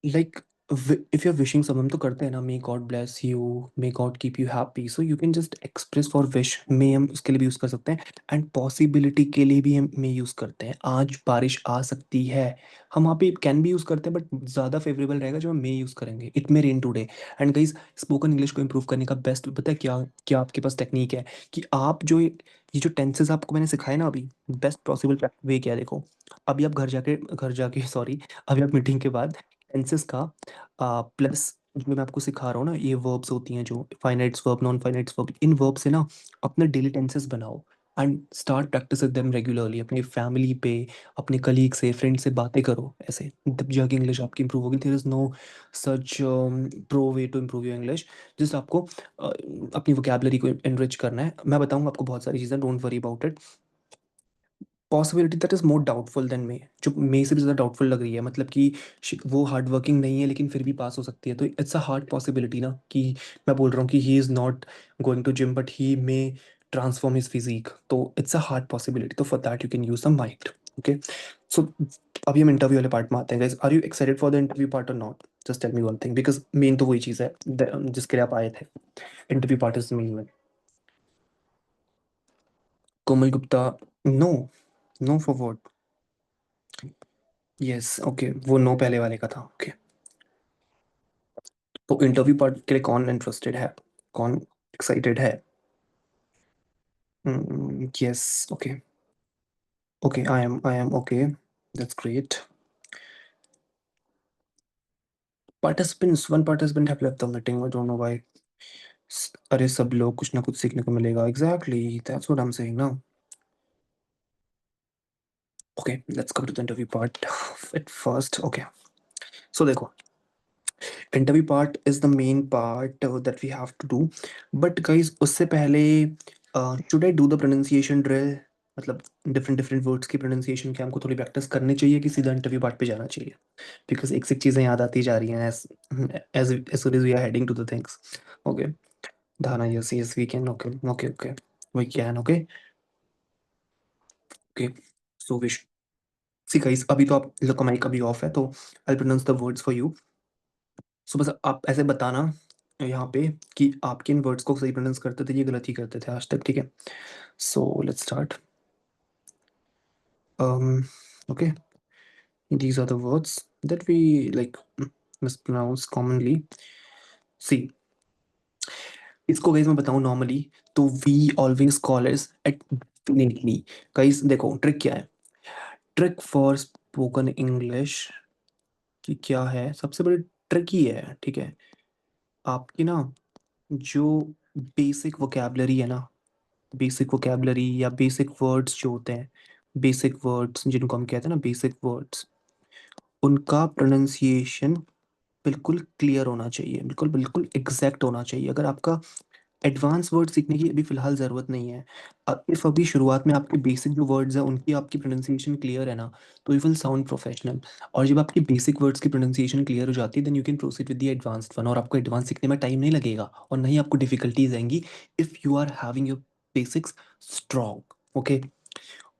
like if you are wishing someone, तो करते हैं ना, may God bless you, may God keep you happy, so you can just express for wish may, हम उसके लिए भी use कर सकते हैं। एंड पॉसिबिलिटी के लिए भी हम मे यूज करते हैं, आज बारिश आ सकती है, हम वहाँ पे कैन भी यूज करते हैं, बट ज्यादा फेवरेबल रहेगा जो हम मे यूज करेंगे, it may rain today. And guys spoken English को इंप्रूव करने का बेस्ट पता है क्या, क्या आपके पास टेक्निक है, कि आप जो ये जो टेंसेस आपको मैंने सिखाए ना अभी, बेस्ट पॉसिबल वे क्या है, देखो। अभी आप घर जाके सॉरी, अभी आप मीटिंग के बाद टेंसेस का प्लस जो मैं आपको सिखा रहा हूँ ना, ये वर्ब्स होती हैं जो finites verb, non finites verb, इन वर्ब से ना अपने डेली टेंसेस बनाओ and start practice them regularly, अपनी फैमिली पे, अपने कलीग से, फ्रेंड से बातें करो ऐसे, तब जाके इंग्लिश आपकी इंप्रूव होगी। There is no such pro way to improve your English, just आपको अपनी वोकेबलरी को एनरिच करना है। मैं बताऊंगा आपको बहुत सारी चीज़ें, don't worry about it. Possibility that is more doubtful than may, जो मे से भी ज़्यादा डाउटफुल लग रही है, मतलब कि वो हार्ड वर्किंग नहीं है लेकिन फिर भी पास हो सकती है, तो इट्स अ हार्ड पॉसिबिलिटी ना, कि मैं बोल रहा हूँ कि he is not going to gym but he may transform his physique, तो इट्स अ हार्ड पॉसिबिलिटी, तो for that you can use the might, okay. So अभी हम इंटरव्यू वाले पार्ट में आते हैं guys, are you excited for the interview part or not, just tell me one thing, because मेन तो वही चीज़ है जिसके लिए आप आए थे, इंटरव्यू पार्ट इज मेन में। Komal Gupta, no, no for what, yes okay, वो नो पहले वाले का था, ओके। तो इंटरव्यू पार्ट के लिए कौन इंटरेस्टेड है, कौन एक्साइटेड है? Yes, okay, okay, I am okay, that's great. Participants, one participant have left the meeting, I don't know why. अरे सब लोग कुछ ना कुछ सीखने को मिलेगा, exactly that's what I am saying now. Okay, let's come to the interview part at first, okay. So देखो, interview part is the main part that we have to do, but guys उससे पहले should I do the pronunciation drill, मतलब different different words की pronunciation की हमको थोड़ी practice करनी चाहिए, कि सीधा इंटरव्यू पार्ट पे जाना चाहिए, बिकॉज एक से एक चीज़ें याद आती जा रही हैं as as soon as we are heading to the things, okay. Dhana, yes yes we can, okay okay okay, we can, okay okay. So wish, see guys अभी तो आप लोग का माइक अभी ऑफ है, तो I pronounce the words for you. So बस आप ऐसे बताना यहाँ पे कि आप किन वर्ड्स को सही प्रोनाउंस करते थे, ये गलत ही करते थे आज तक, ठीक है। So let's start. Okay, these are the words that we like mispronounce commonly. See, इसको गाइस मैं बताऊं नॉर्मली, तो we always call is at definitely. Guys देखो ट्रिक क्या है, ट्रिक फॉर स्पोकन इंग्लिश की क्या है, सबसे बड़ी ट्रिक ही है, ठीक है। आपकी ना जो बेसिक वोकेबलरी है ना, बेसिक वोकेबलरी या बेसिक वर्ड्स जो होते हैं, बेसिक वर्ड्स जिनको हम कहते हैं ना बेसिक वर्ड्स, उनका प्रोनाउंसिएशन बिल्कुल क्लियर होना चाहिए, बिल्कुल बिल्कुल एग्जैक्ट होना चाहिए। अगर आपका एडवांस वर्ड सीखने की अभी फिलहाल ज़रूरत नहीं है। इफ़ अभी शुरुआत में आपके बेसिक जो वर्ड्स हैं उनकी आपकी प्रोनाउंसिएशन क्लियर है ना, तो यू विल साउंड प्रोफेशनल। और जब आपकी बेसिक वर्ड्स की प्रोनाउंसिएशन क्लियर हो जाती है then you can proceed with the advanced one, और आपको एडवांस सीखने में टाइम नहीं लगेगा और ना ही आपको डिफिकल्टीज आएंगी if you are having your basics strong. Okay.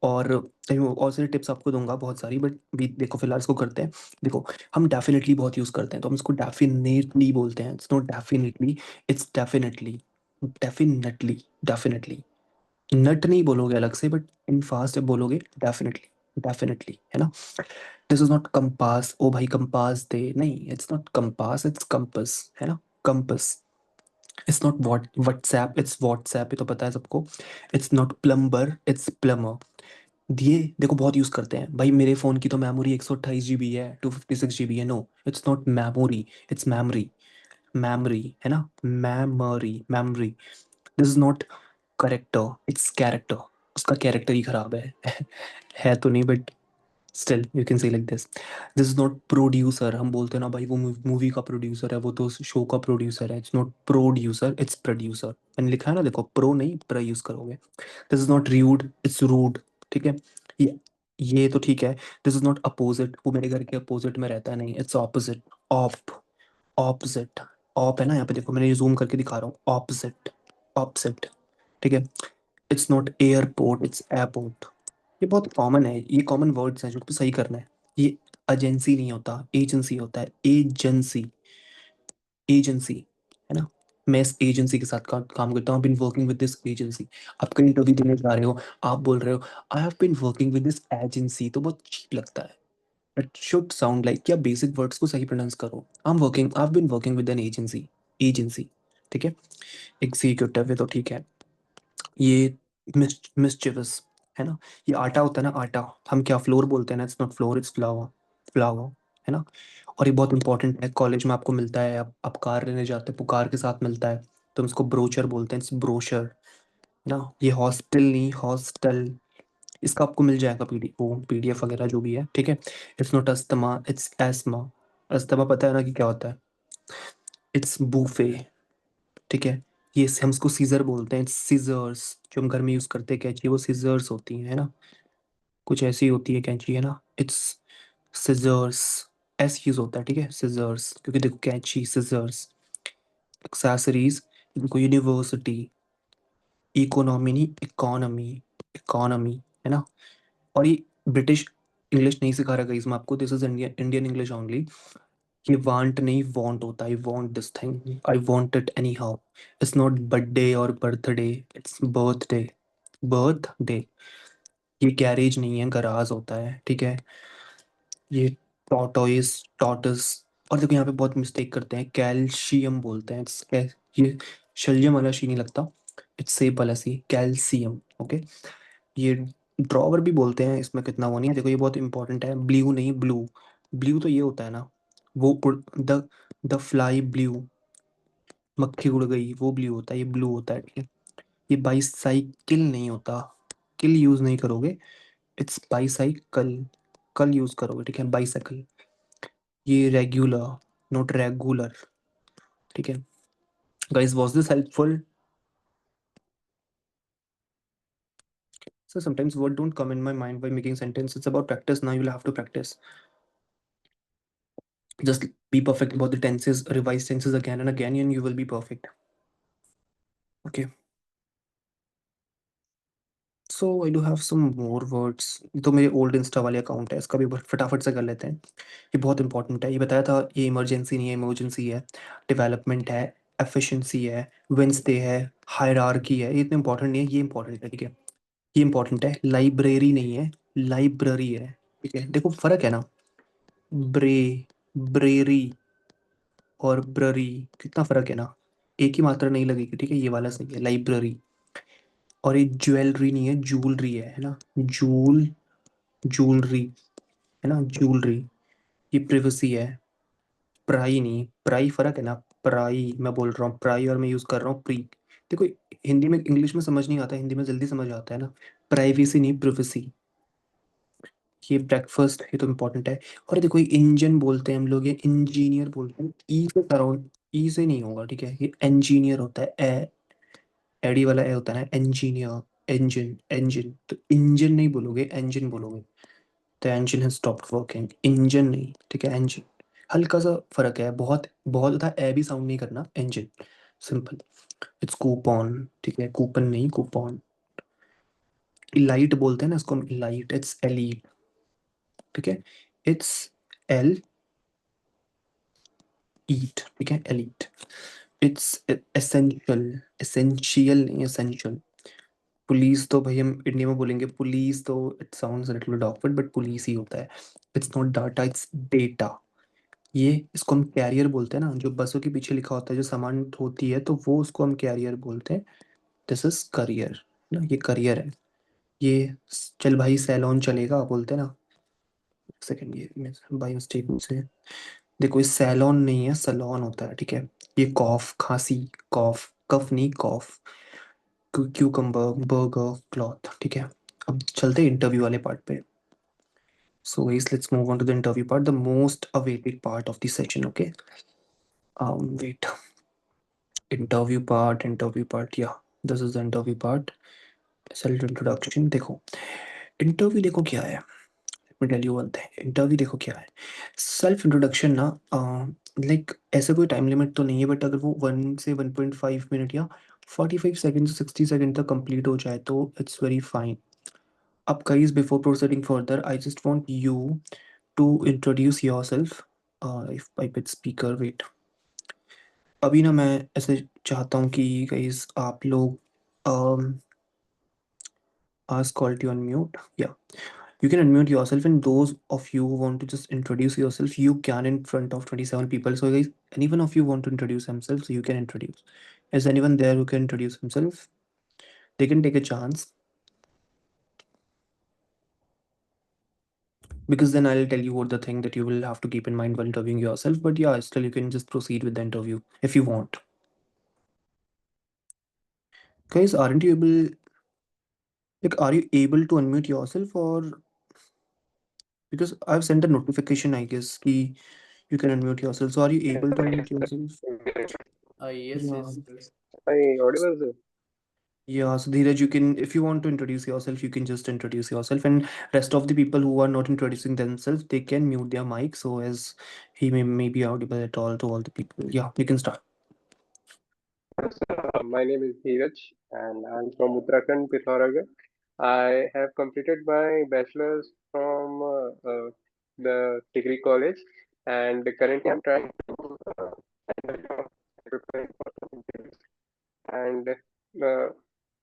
और और सारी टिप्स आपको दूंगा बहुत सारी, बट भी देखो फिलहाल इसको करते हैं। देखो, हम डेफिनेटली बहुत यूज़ करते हैं, तो हम इसको डेफिनेटली बोलते हैं। It's not definitely, it's definitely. Definitely, definitely. Nut नहीं बोलोगे अलग से, बट इन फास्ट जब बोलोगे डेफिनेटली, डेफिनेटली, है ना। दिस इज नॉट कंपास, ओ भाई कंपास दे, नहीं, it's not compass, it's compass, है ना। Compass. It's not WhatsApp, it's WhatsApp, ये तो पता है सबको। It's not plumber, it's plumber. दिए देखो बहुत यूज करते हैं भाई, मेरे फोन की तो मेमोरी 128 GB है, 256 GB है। No, it's not memory, it's memory. Memory, है ना, memory, memory. This is not character, it's character. उसका कैरेक्टर ही खराब है है तो नहीं, but still you can say like this. This is not producer, हम बोलते हैं ना भाई वो मूवी का प्रोड्यूसर है, वो तो शो का प्रोड्यूसर है। It's not producer, it's producer. मैंने लिखा है ना, देखो प्रो नहीं प्र यूज करोगे। This is not rude, it's rude. ठीक है। ये ये तो ठीक है। दिस इज नॉट अपोजिट, वो मेरे घर के अपोजिट में रहता है, नहीं, it's opposite. Op, opposite. Op है ना, यहाँ पे देखो मैंने जूम करके दिखा रहा हूँ, ऑपोजिट, ऑपोजिट। ठीक है। It's not airport, it's airport. ये बहुत कॉमन है, ये कॉमन वर्ड्स हैं जो आपको सही करना है। ये एजेंसी नहीं होता, एजेंसी होता है, एजेंसी, एजेंसी, है ना। मैं इस एजेंसी के साथ काम करता हूँ, been working with this agency. आप कहीं इंटरव्यू देने जा रहे हो, आप बोल रहे हो I have been working with this agency, तो बहुत चीप लगता है। इट शुड साउंड लाइक, क्या बेसिक वर्ड्स को सही प्रोनाउंस करो। I have been working with an agency, agency. ठीक है। एग्जीक्यूटिव है तो ठीक है। ये मिस्चिवस, है ना। ये आटा होता है ना, आटा, हम क्या फ्लोर बोलते हैं ना, it's not floor, it's flower, flower, है ना। और ये बहुत इंपॉर्टेंट है, कॉलेज में आपको मिलता है, आप कार लेने जाते हैं, पुकार के साथ मिलता है, तो हम इसको ब्रोचर बोलते हैं, इट्स ब्रोशर, है ना। ये हॉस्टल नहीं, हॉस्टल। इसका आपको मिल जाएगा पीडीएफ वगैरह जो भी है, ठीक है। It's not asthma, it's ESMA. Asthma पता है ना कि क्या होता है, इट्स बूफे। ठीक है। ये हम इसको सीजर बोलते हैं, सीजर्स। जो हम घर में यूज करते हैं कैंची, वो सीजर्स होती है ना, कुछ ऐसी होती है कैंची, है ना। इट्स सीजर्स, एस यूज होता है, ठीक है, सीजर्स, क्योंकि देखो कैंची, सीजर्स। एक्सेसरीज, इनको यूनिवर्सिटी। इकोनॉमी नहीं, इकोनॉमी, इकोनॉमी, है ना। और ये ब्रिटिश इंग्लिश नहीं सिखा रहा इसमें आपको, this is Indian, Indian English only. ये वांट नहीं, वांट होता है, I want this thing, I want it any how. It's not birthday और बर्थडे, इट्स बर्थडे, बर्थडे। ये गैरेज नहीं है, गराज होता है, ठीक है। ये टॉर्टोइस, टॉर्टस। और देखो यहाँ पे बहुत मिस्टेक करते हैं, कैल्शियम बोलते हैं, ये शल्यम वाला शी नहीं लगता, इट्स सेब वाला सी, कैल्शियम। ओके। ये ड्रॉवर भी बोलते हैं, इसमें कितना वो नहीं है, देखो ये बहुत इंपॉर्टेंट है, ब्लू नहीं, ब्लू। ब्लू तो ये होता है ना, वो द फ्लाई ब्लू, मक्खी उड़ गई, वो ब्लू होता है, ये ब्लू होता है, ठीक है। ये बाईसाइकिल नहीं होता, किल यूज नहीं करोगे, इट्स बाईसाइकिल, कल यूज करोगे, ठीक है, बाईसाइकिल। ये रेगुलर, नॉट रेगुलर, ठीक है। Guys, was this helpful? So sometimes words don't come in my mind by making sentence. It's about practice. Now you'll have to practice. Just be perfect about the tenses, revise tenses again and again, and you will be perfect. Okay. So I do have some more words. तो मेरे old Insta वाले account है, इसका भी फटाफट से कर लेते हैं। ये बहुत इंपॉर्टेंट है, ये बताया था, ये इमरजेंसी नहीं है, इमरजेंसी है। डेवलपमेंट है, एफिशिएंसी है, वेंसडे है, हायरार्की है। ये इतने इंपॉर्टेंट नहीं है, ये इंपॉर्टेंट है, ठीक है। ये इंपॉर्टेंट है, लाइब्रेरी नहीं है, लाइब्रेरी है, ठीक है। देखो फर्क है ना, ब्रे, ब्रेरी और ब्ररी, कितना फर्क है ना। एक ही मात्रा नहीं लगेगी, ठीक है, ये वाला सही है, लाइब्रेरी। और ये ज्वेलरी नहीं है, जूलरी है ना, जूल, जूलरी, है ना, जूलरी। ये प्रिवेसी है, प्राई नहीं, प्राई फर्क है ना। प्राई मैं बोल रहा हूँ प्राई, और मैं यूज कर रहा हूँ प्री। देखो, हिंदी में इंग्लिश में समझ नहीं आता, हिंदी में जल्दी समझ आता है ना। प्राइवेसी नहीं, प्रिवेसी। ये ब्रेकफास्ट, ये तो इम्पोर्टेंट है। और देखो ये इंजन बोलते हैं हम लोग, ये इंजीनियर बोलते हैं, ई से सराउंड, ई से नहीं होगा, ठीक है, ये इंजीनियर होता है, ए, एडी वाला ए होता है ना, इंजीनियर, इंजन, इंजन, तो इंजन नहीं बोलोगे, इंजन बोलोगे। The engine has stopped working, engine नहीं, ठीक है, इंजन। हल्का सा फर्क है, बहुत बहुत ज़्यादा ए भी साउंड नहीं करना, इंजन, सिंपल। इट्स कूपन, ठीक है, कूपन नहीं, कूपन। इलाइट बोलते हैं ना इसको, इलाइट, इट्स एलीट, ठीक है, इट्स एल ईट, ठीक है, एलीट। इट्स एसेंशियल, एसेंशियल नहीं, एसेंशियल। पुलिस तो भाई हम इंडिया में बोलेंगे पुलिस, तो it sounds little bit awkward, but police ही होता है। It's not data, it's data. ये इसको हम कैरियर बोलते हैं ना, जो बसों के पीछे लिखा होता है जो सामान होती है, तो वो उसको हम कैरियर बोलते हैं। दिस इज करियर ना, ये करियर है। ये चल भाई सैलॉन चलेगा बोलते हैं ना, सेकंड ये बाई मिस्टेक से, देखो ये सैलॉन नहीं है, सलोन होता है, ठीक है। ये कॉफ, खांसी, कॉफ, कफ नहीं, कॉफ। क्यूकम्बर, बर्गर, क्लॉथ, ठीक है। अब चलते हैं इंटरव्यू वाले पार्ट पे। So guys, let's move on to the interview part, the most awaited part of the session. Okay. Wait. Interview part. Yeah, this is the interview part. Self introduction. देखो, interview देखो क्या है। Let me tell you one thing. Interview देखो क्या है। Self introduction ना, like ऐसा कोई टाइम लिमिट तो नहीं है, बट अगर वो 1 से 1.5 मिनट या 45 सेकेंड से 60 सेकेंड तक कंप्लीट हो जाए तो इट्स वेरी फाइन। अब guys, before proceeding further, I just want you to introduce yourself. If I put speaker, wait. अभी ना मैं ऐसे चाहता हूँ कि गाइस आप लोग ask call to unmute. Yeah, you can unmute yourself, and those of you who want to just introduce yourself, you can in front of 27 people. So guys, anyone of you want to introduce themselves, you can introduce. Is anyone there who can introduce himself? They can take a chance, because then I'll tell you what the thing that you will have to keep in mind while interviewing yourself. But yeah, still you can just proceed with the interview if you want. Guys, aren't you able, like, are you able to unmute yourself, or because I've sent a notification, I guess, ki you can unmute yourself. So are you able to unmute yourself? Yes, Yeah. yes, yes. I audible, sir? Yeah, so Dheeraj, you can, if you want to introduce yourself, you can just introduce yourself, and rest of the people who are not introducing themselves, they can mute their mic so as he may be audible at all to all the people. Yeah, you can start. My name is Dheeraj and I'm from Uttarakhand, Pithoragarh. I have completed my bachelor's from the degree college and currently I'm trying to prepare for some interviews and uh,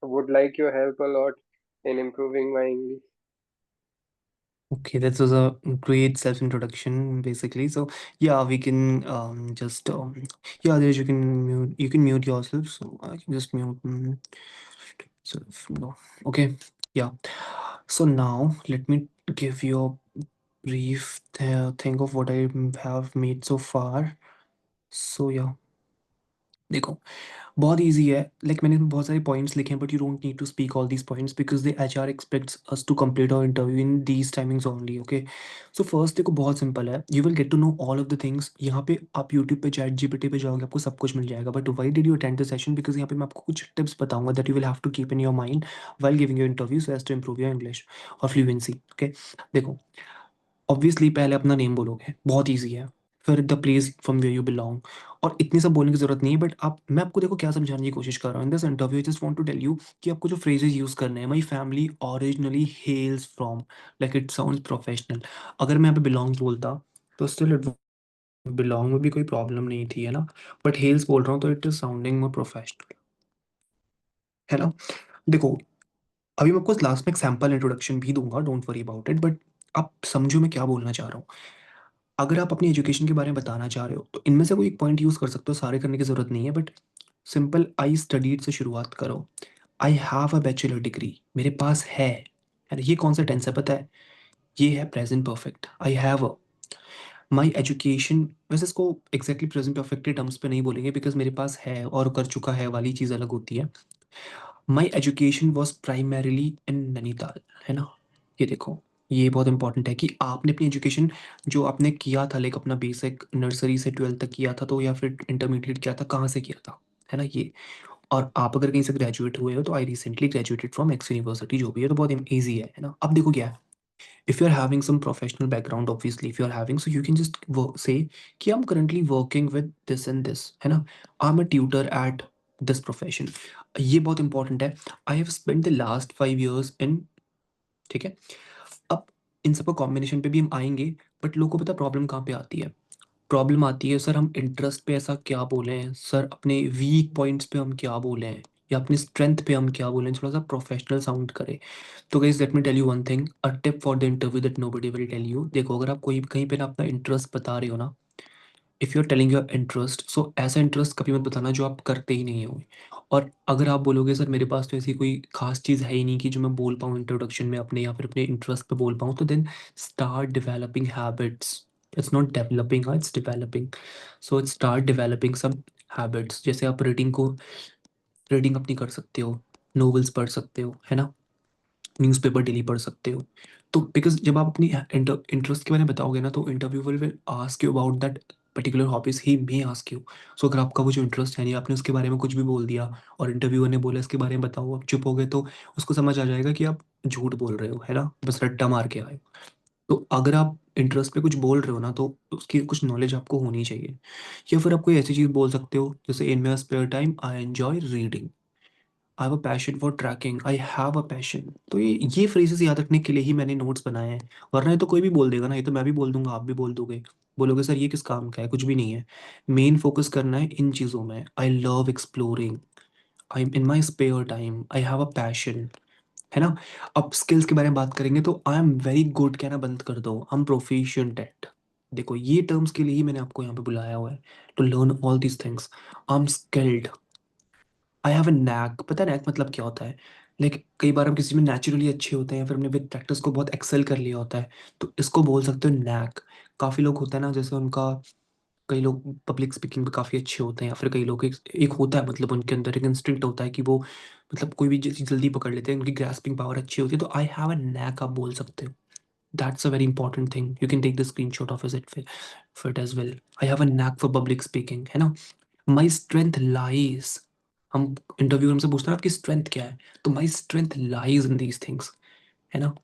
would like your help a lot in improving my English. Okay, that was a great self-introduction, basically. So yeah, we can just yeah, Dheeraj, you can mute yourself. So I can just mute. No. Okay. Yeah. So now let me give you a brief thing of what I have made so far. So yeah, देखो, बहुत easy है, like मैंने बहुत सारे points लिखे हैं, but you don't need to speak all these points because the HR expects us to complete our interview in these timings only, okay? So first देखो, बहुत सिंपल है, you will get to know all of the things. यहाँ पे आप YouTube पे, ChatGPT पे जाओगे, आपको सब कुछ मिल जाएगा। But why did you attend the session? Because यहाँ पे मैं आपको कुछ टिप्स बताऊँगा that you will have to keep in your mind while giving your interview so as to improve your English और फ्लुएंसी, ओके? देखो, ऑब्वियसली पहले अपना नेम बोलोगे, बहुत ईज़ी है। फिर the place from where you belong, और इतनी सब बोलने की ज़रूरत नहीं है, बट आप, मैं आपको देखो क्या समझाने की कोशिश कर रहा हूँ in this interview. Just want to tell you कि आपको जो फ्रेजेस यूज़ करने हैं, my family originally hails from, like it sounds professional. अगर मैं यहाँ पे बिलोंग बोलता तो स्टिल इट, बिलोंग में भी कोई प्रॉब्लम नहीं थी, है ना? बट हेल्स बोल रहा हूँ तो it is sounding more professional, है ना? देखो, अभी मैं आपको लास्ट में एक सैम्पल इंट्रोडक्शन भी दूंगा, don't worry about it, but आप समझो मैं क्या बोलना चाह रहा हूँ। अगर आप अपनी एजुकेशन के बारे में बताना चाह रहे हो तो इनमें से कोई एक पॉइंट यूज़ कर सकते हो, सारे करने की ज़रूरत नहीं है, बट सिंपल आई स्टडीड से शुरुआत करो। I have a bachelor degree, मेरे पास है ना? ये कौन सा टेंस है पता है? ये है present perfect. I have a, my education, वैसे इसको एग्जैक्टली प्रेजेंट परफेक्ट के टर्म्स पे नहीं बोलेंगे बिकॉज मेरे पास है और कर चुका है वाली चीज़ अलग होती है। My education was primarily in Nainital, है ना? ये देखो, ये बहुत इंपॉर्टेंट है कि आपने अपनी एजुकेशन जो आपने किया था, लाइक अपना बेसिक नर्सरी से 12th तक किया था तो, या फिर इंटरमीडिएट किया था, कहाँ से किया था, है ना? ये और आप अगर कहीं से ग्रेजुएट हुए हो तो I recently graduated from x university, जो भी है तो बहुत ईजी है ना। अब देखो क्या है, if you're having some professional background, obviously if you're having, so you can just say कि I'm currently working with this and this, है ना, I'm a tutor at this profession। ये बहुत इंपॉर्टेंट है। I have spent the last 5 years in, ठीक है। अब इन सबका कॉम्बिनेशन पे भी हम आएंगे, बट लोगों को पता प्रॉब्लम कहाँ पे आती है। प्रॉब्लम आती है सर हम इंटरेस्ट पे ऐसा क्या बोले हैं, सर अपने वीक पॉइंट्स पे हम क्या बोले हैं, या अपनी स्ट्रेंथ पे हम क्या बोले हैं, थोड़ा सा प्रोफेशनल साउंड करे। तो guys let me tell you one thing, a tip for the interview that nobody will tell you. देखो अगर आप कोई कहीं पे ना अपना इंटरेस्ट बता रहे हो ना, if you are telling your interest, so ऐसा इंटरेस्ट कभी मत बताना जो आप करते ही नहीं हो। और अगर आप बोलोगे सर मेरे पास तो ऐसी कोई खास चीज़ है ही नहीं कि जो मैं बोल पाऊँ इंट्रोडक्शन में अपने, या फिर अपने इंटरेस्ट पे बोल पाऊँ, तो then start developing habits. It's not developing, हाँ it's developing. So it's start developing सब हैबिट्स। जैसे आप रीडिंग अपनी कर सकते हो, नॉवेल्स पढ़ सकते हो, है ना, न्यूज़पेपर डेली पढ़ सकते हो। तो बिकॉज जब आप अपनी इंटरेस्ट के बारे में बताओगे ना, तो interviewer will ask you about that particular hobbies, he may ask you. So अगर आपका वो जो इंटरेस्ट है नहीं, आपने उसके बारे में कुछ भी बोल दिया और इंटरव्यूअर ने बोला इसके बारे में बताओ, आप चुप हो गए, तो उसको समझ आ जाएगा कि आप झूठ बोल रहे हो, है ना, बस रट्टा मार के आए हो। तो अगर आप इंटरेस्ट पे कुछ बोल रहे हो ना, तो उसकी कुछ नॉलेज आपको होनी चाहिए। या फिर आप कोई ऐसी चीज़ बोल सकते हो जैसे in my spare time I enjoy reading, I have a passion for trekking, I have a passion. तो ये फ्रेजेस याद रखने के लिए ही मैंने नोट्स बनाए हैं। वरना ये तो कोई भी बोल देगा ना, ये तो मैं भी बोल दूंगा, आप भी बोल दोगे, बोलोगे सर ये किस काम का है, कुछ भी नहीं है। मेन फोकस करना है इन चीज़ों में। I love exploring, I in my spare time, I have a passion, है ना। अब स्किल्स के बारे में बात करेंगे तो आई एम वेरी गुड कहना बंद कर दो, हम प्रोफिशिएंट एट। देखो ये टर्म्स के लिए ही मैंने आपको यहाँ पे बुलाया हुआ है, to learn all these things. I am skilled, I have a knack. पता है नैक मतलब क्या होता है? लाइक कई बार हम किसी में नेचुरली अच्छे होते हैं, या फिर हमने विद प्रैक्टिस को बहुत एक्सेल कर लिया होता है, तो इसको बोल सकते हो नैक। काफ़ी लोग होता है ना, जैसे उनका, कई लोग पब्लिक स्पीकिंग पे काफ़ी अच्छे होते हैं, या फिर कई लोग एक होता है, मतलब उनके अंदर एक इंस्टिंक्ट होता है कि वो मतलब कोई भी चीज़ जल्दी पकड़ लेते हैं, उनकी ग्रास्पिंग पावर अच्छी होती है, तो आई हैव अ नैक आप बोल सकते हो। That's a very important thing, you can take the screenshot of it as well. I have a knack for public speaking, है ना। माई स्ट्रेंथ लाइज, हम इंटरव्यू हमसे पूछते हैं आपकी स्ट्रेंथ क्या है, तो my strength lies in these things, है ना।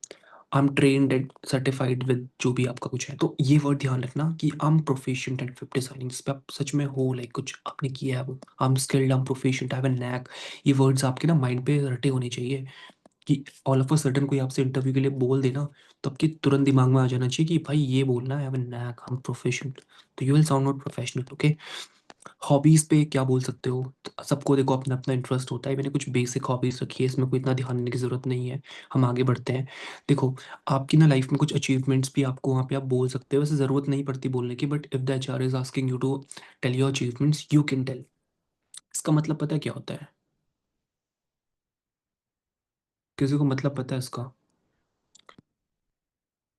I am trained and certified with, जो भी आपका कुछ है, तो ये वर्ड ध्यान रखना कि I am proficient at web designing, जिस पे आप सच में हो, लाइक कुछ आपने किया है वो। आई am skilled, I am proficient, I have a NAAC. ये वर्ड्स आपके ना माइंड पे रटे होने चाहिए, कि ऑल ऑफ अ सडन कोई आपसे इंटरव्यू के लिए बोल देना, तो आपके तुरंत दिमाग में आ जाना चाहिए कि भाई ये बोलना है, I have a knack, I am proficient. तो you will sound not professional, okay. Hobbies पे क्या बोल सकते हो, तो सबको देखो अपना अपना इंटरेस्ट होता है, मैंने कुछ बेसिक हॉबीज रखी है, इसमें कोई इतना ध्यान देने की जरूरत नहीं है। हम आगे बढ़ते हैं। देखो आपकी ना लाइफ में कुछ अचीवमेंट्स भी आपको वहाँ पे आप बोल सकते हो, वैसे ज़रूरत नहीं पड़ती बोलने की, but if the HR is asking you to tell your achievements, you can tell. इसका मतलब पता है क्या होता है? किसी को मतलब पता है इसका?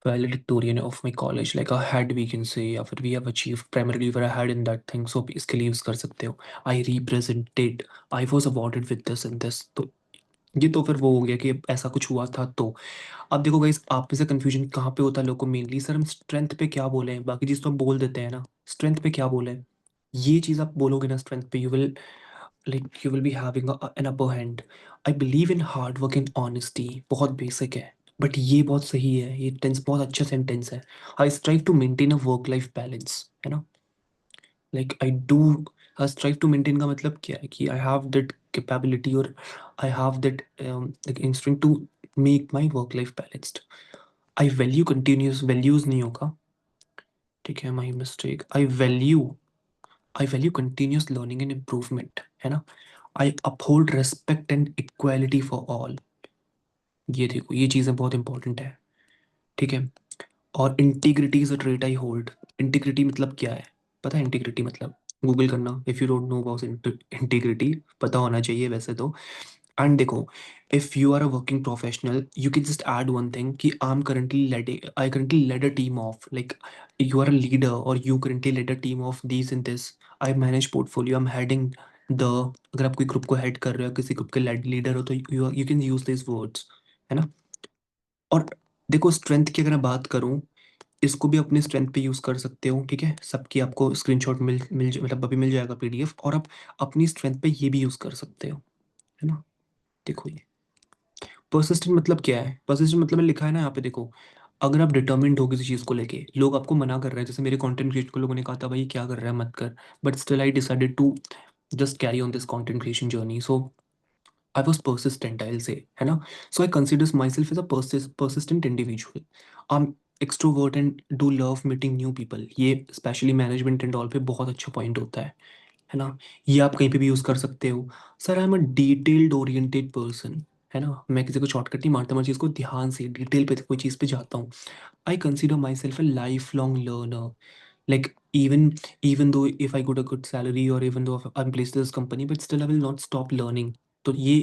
valedictorian of my college, like a head we can say, या फिर we have achieved primarily where I had in that thing, so इसके लिए यूज कर सकते हो। I represented, I was awarded with this and this। तो ये तो फिर वो हो गया कि ऐसा कुछ हुआ था। तो अब देखो गाइस, आप में से कंफ्यूजन कहाँ पे होता है लोगों को मेनली, सर हम स्ट्रेंथ पे क्या बोले हैं, बाकी चीज़ तो हम बोल देते हैं ना, स्ट्रेंथ पे क्या बोले हैं। ये चीज़ आप बोलोगे ना स्ट्रेंथ पे, you will be having an upper hand. I believe in hard work and honesty, बहुत बेसिक है, बट ये बहुत सही है, ये टेंस बहुत अच्छा सेंटेंस है। I strive to maintain a work life balance, है ना। Like I do, I strive to maintain का मतलब क्या है कि आई हैव दैट कैपेबिलिटी, और I have that like instinct to make my work life balanced. I value continuous, values नहीं होगा, ठीक है, my mistake. I value continuous learning and improvement, है ना। I uphold respect and equality for all. ये देखो ये चीज़ें बहुत इंपॉर्टेंट है, ठीक है। और integrity is a trait I hold. Integrity मतलब क्या है? पता है इंटीग्रिटी मतलब? गूगल करना if you don't know about integrity, पता होना चाहिए वैसे तो। एंड देखो, if you are a working professional, you can just add one thing कि I currently led a team of, like you are a leader और you currently led a team of these in this. I manage portfolio, I am heading the, अगर आप कोई group को head कर रहे हो, किसी ग्रुप के लीडर हो, तो you can use this words, है ना। और देखो स्ट्रेंथ की अगर मैं बात करूं, इसको भी अपने स्ट्रेंथ पे यूज़ कर सकते हो, ठीक है? सबकी आपको स्क्रीनशॉट मतलब अभी मिल जाएगा पीडीएफ, और आप अपनी स्ट्रेंथ पे ये भी यूज़ कर सकते हो, है ना? देखो ये पर्सिस्टेंट मतलब क्या है? पर्सिस्टेंट मतलब लिखा है ना यहाँ पे, देखो, अगर आप डिटर्मिन्ड हो किसी चीज़ को लेके, लोग आपको मना कर रहे हैं, जैसे मेरे कंटेंट क्रिएशन को लोगों ने कहा था भाई क्या कर रहा है, मत कर, but still I decided to just carry on this content creation journey, so I was persistent, I'll say, है ना? So I consider myself as a persistent individual. I'm extrovert and do love meeting new people. ये specially management and all पे बहुत अच्छा point होता है ना? ये आप कहीं पे भी यूज़ कर सकते हो। Sir I am a detailed oriented person, है ना? मैं किसी को शॉर्टकट नहीं मारता, मैं चीज़ को ध्यान से डिटेल पे कोई चीज़ पे जाता हूँ। I consider my self a lifelong learner. Like even though if I got a good salary or even though if I'm placed in this company, but still I will not stop learning. तो ये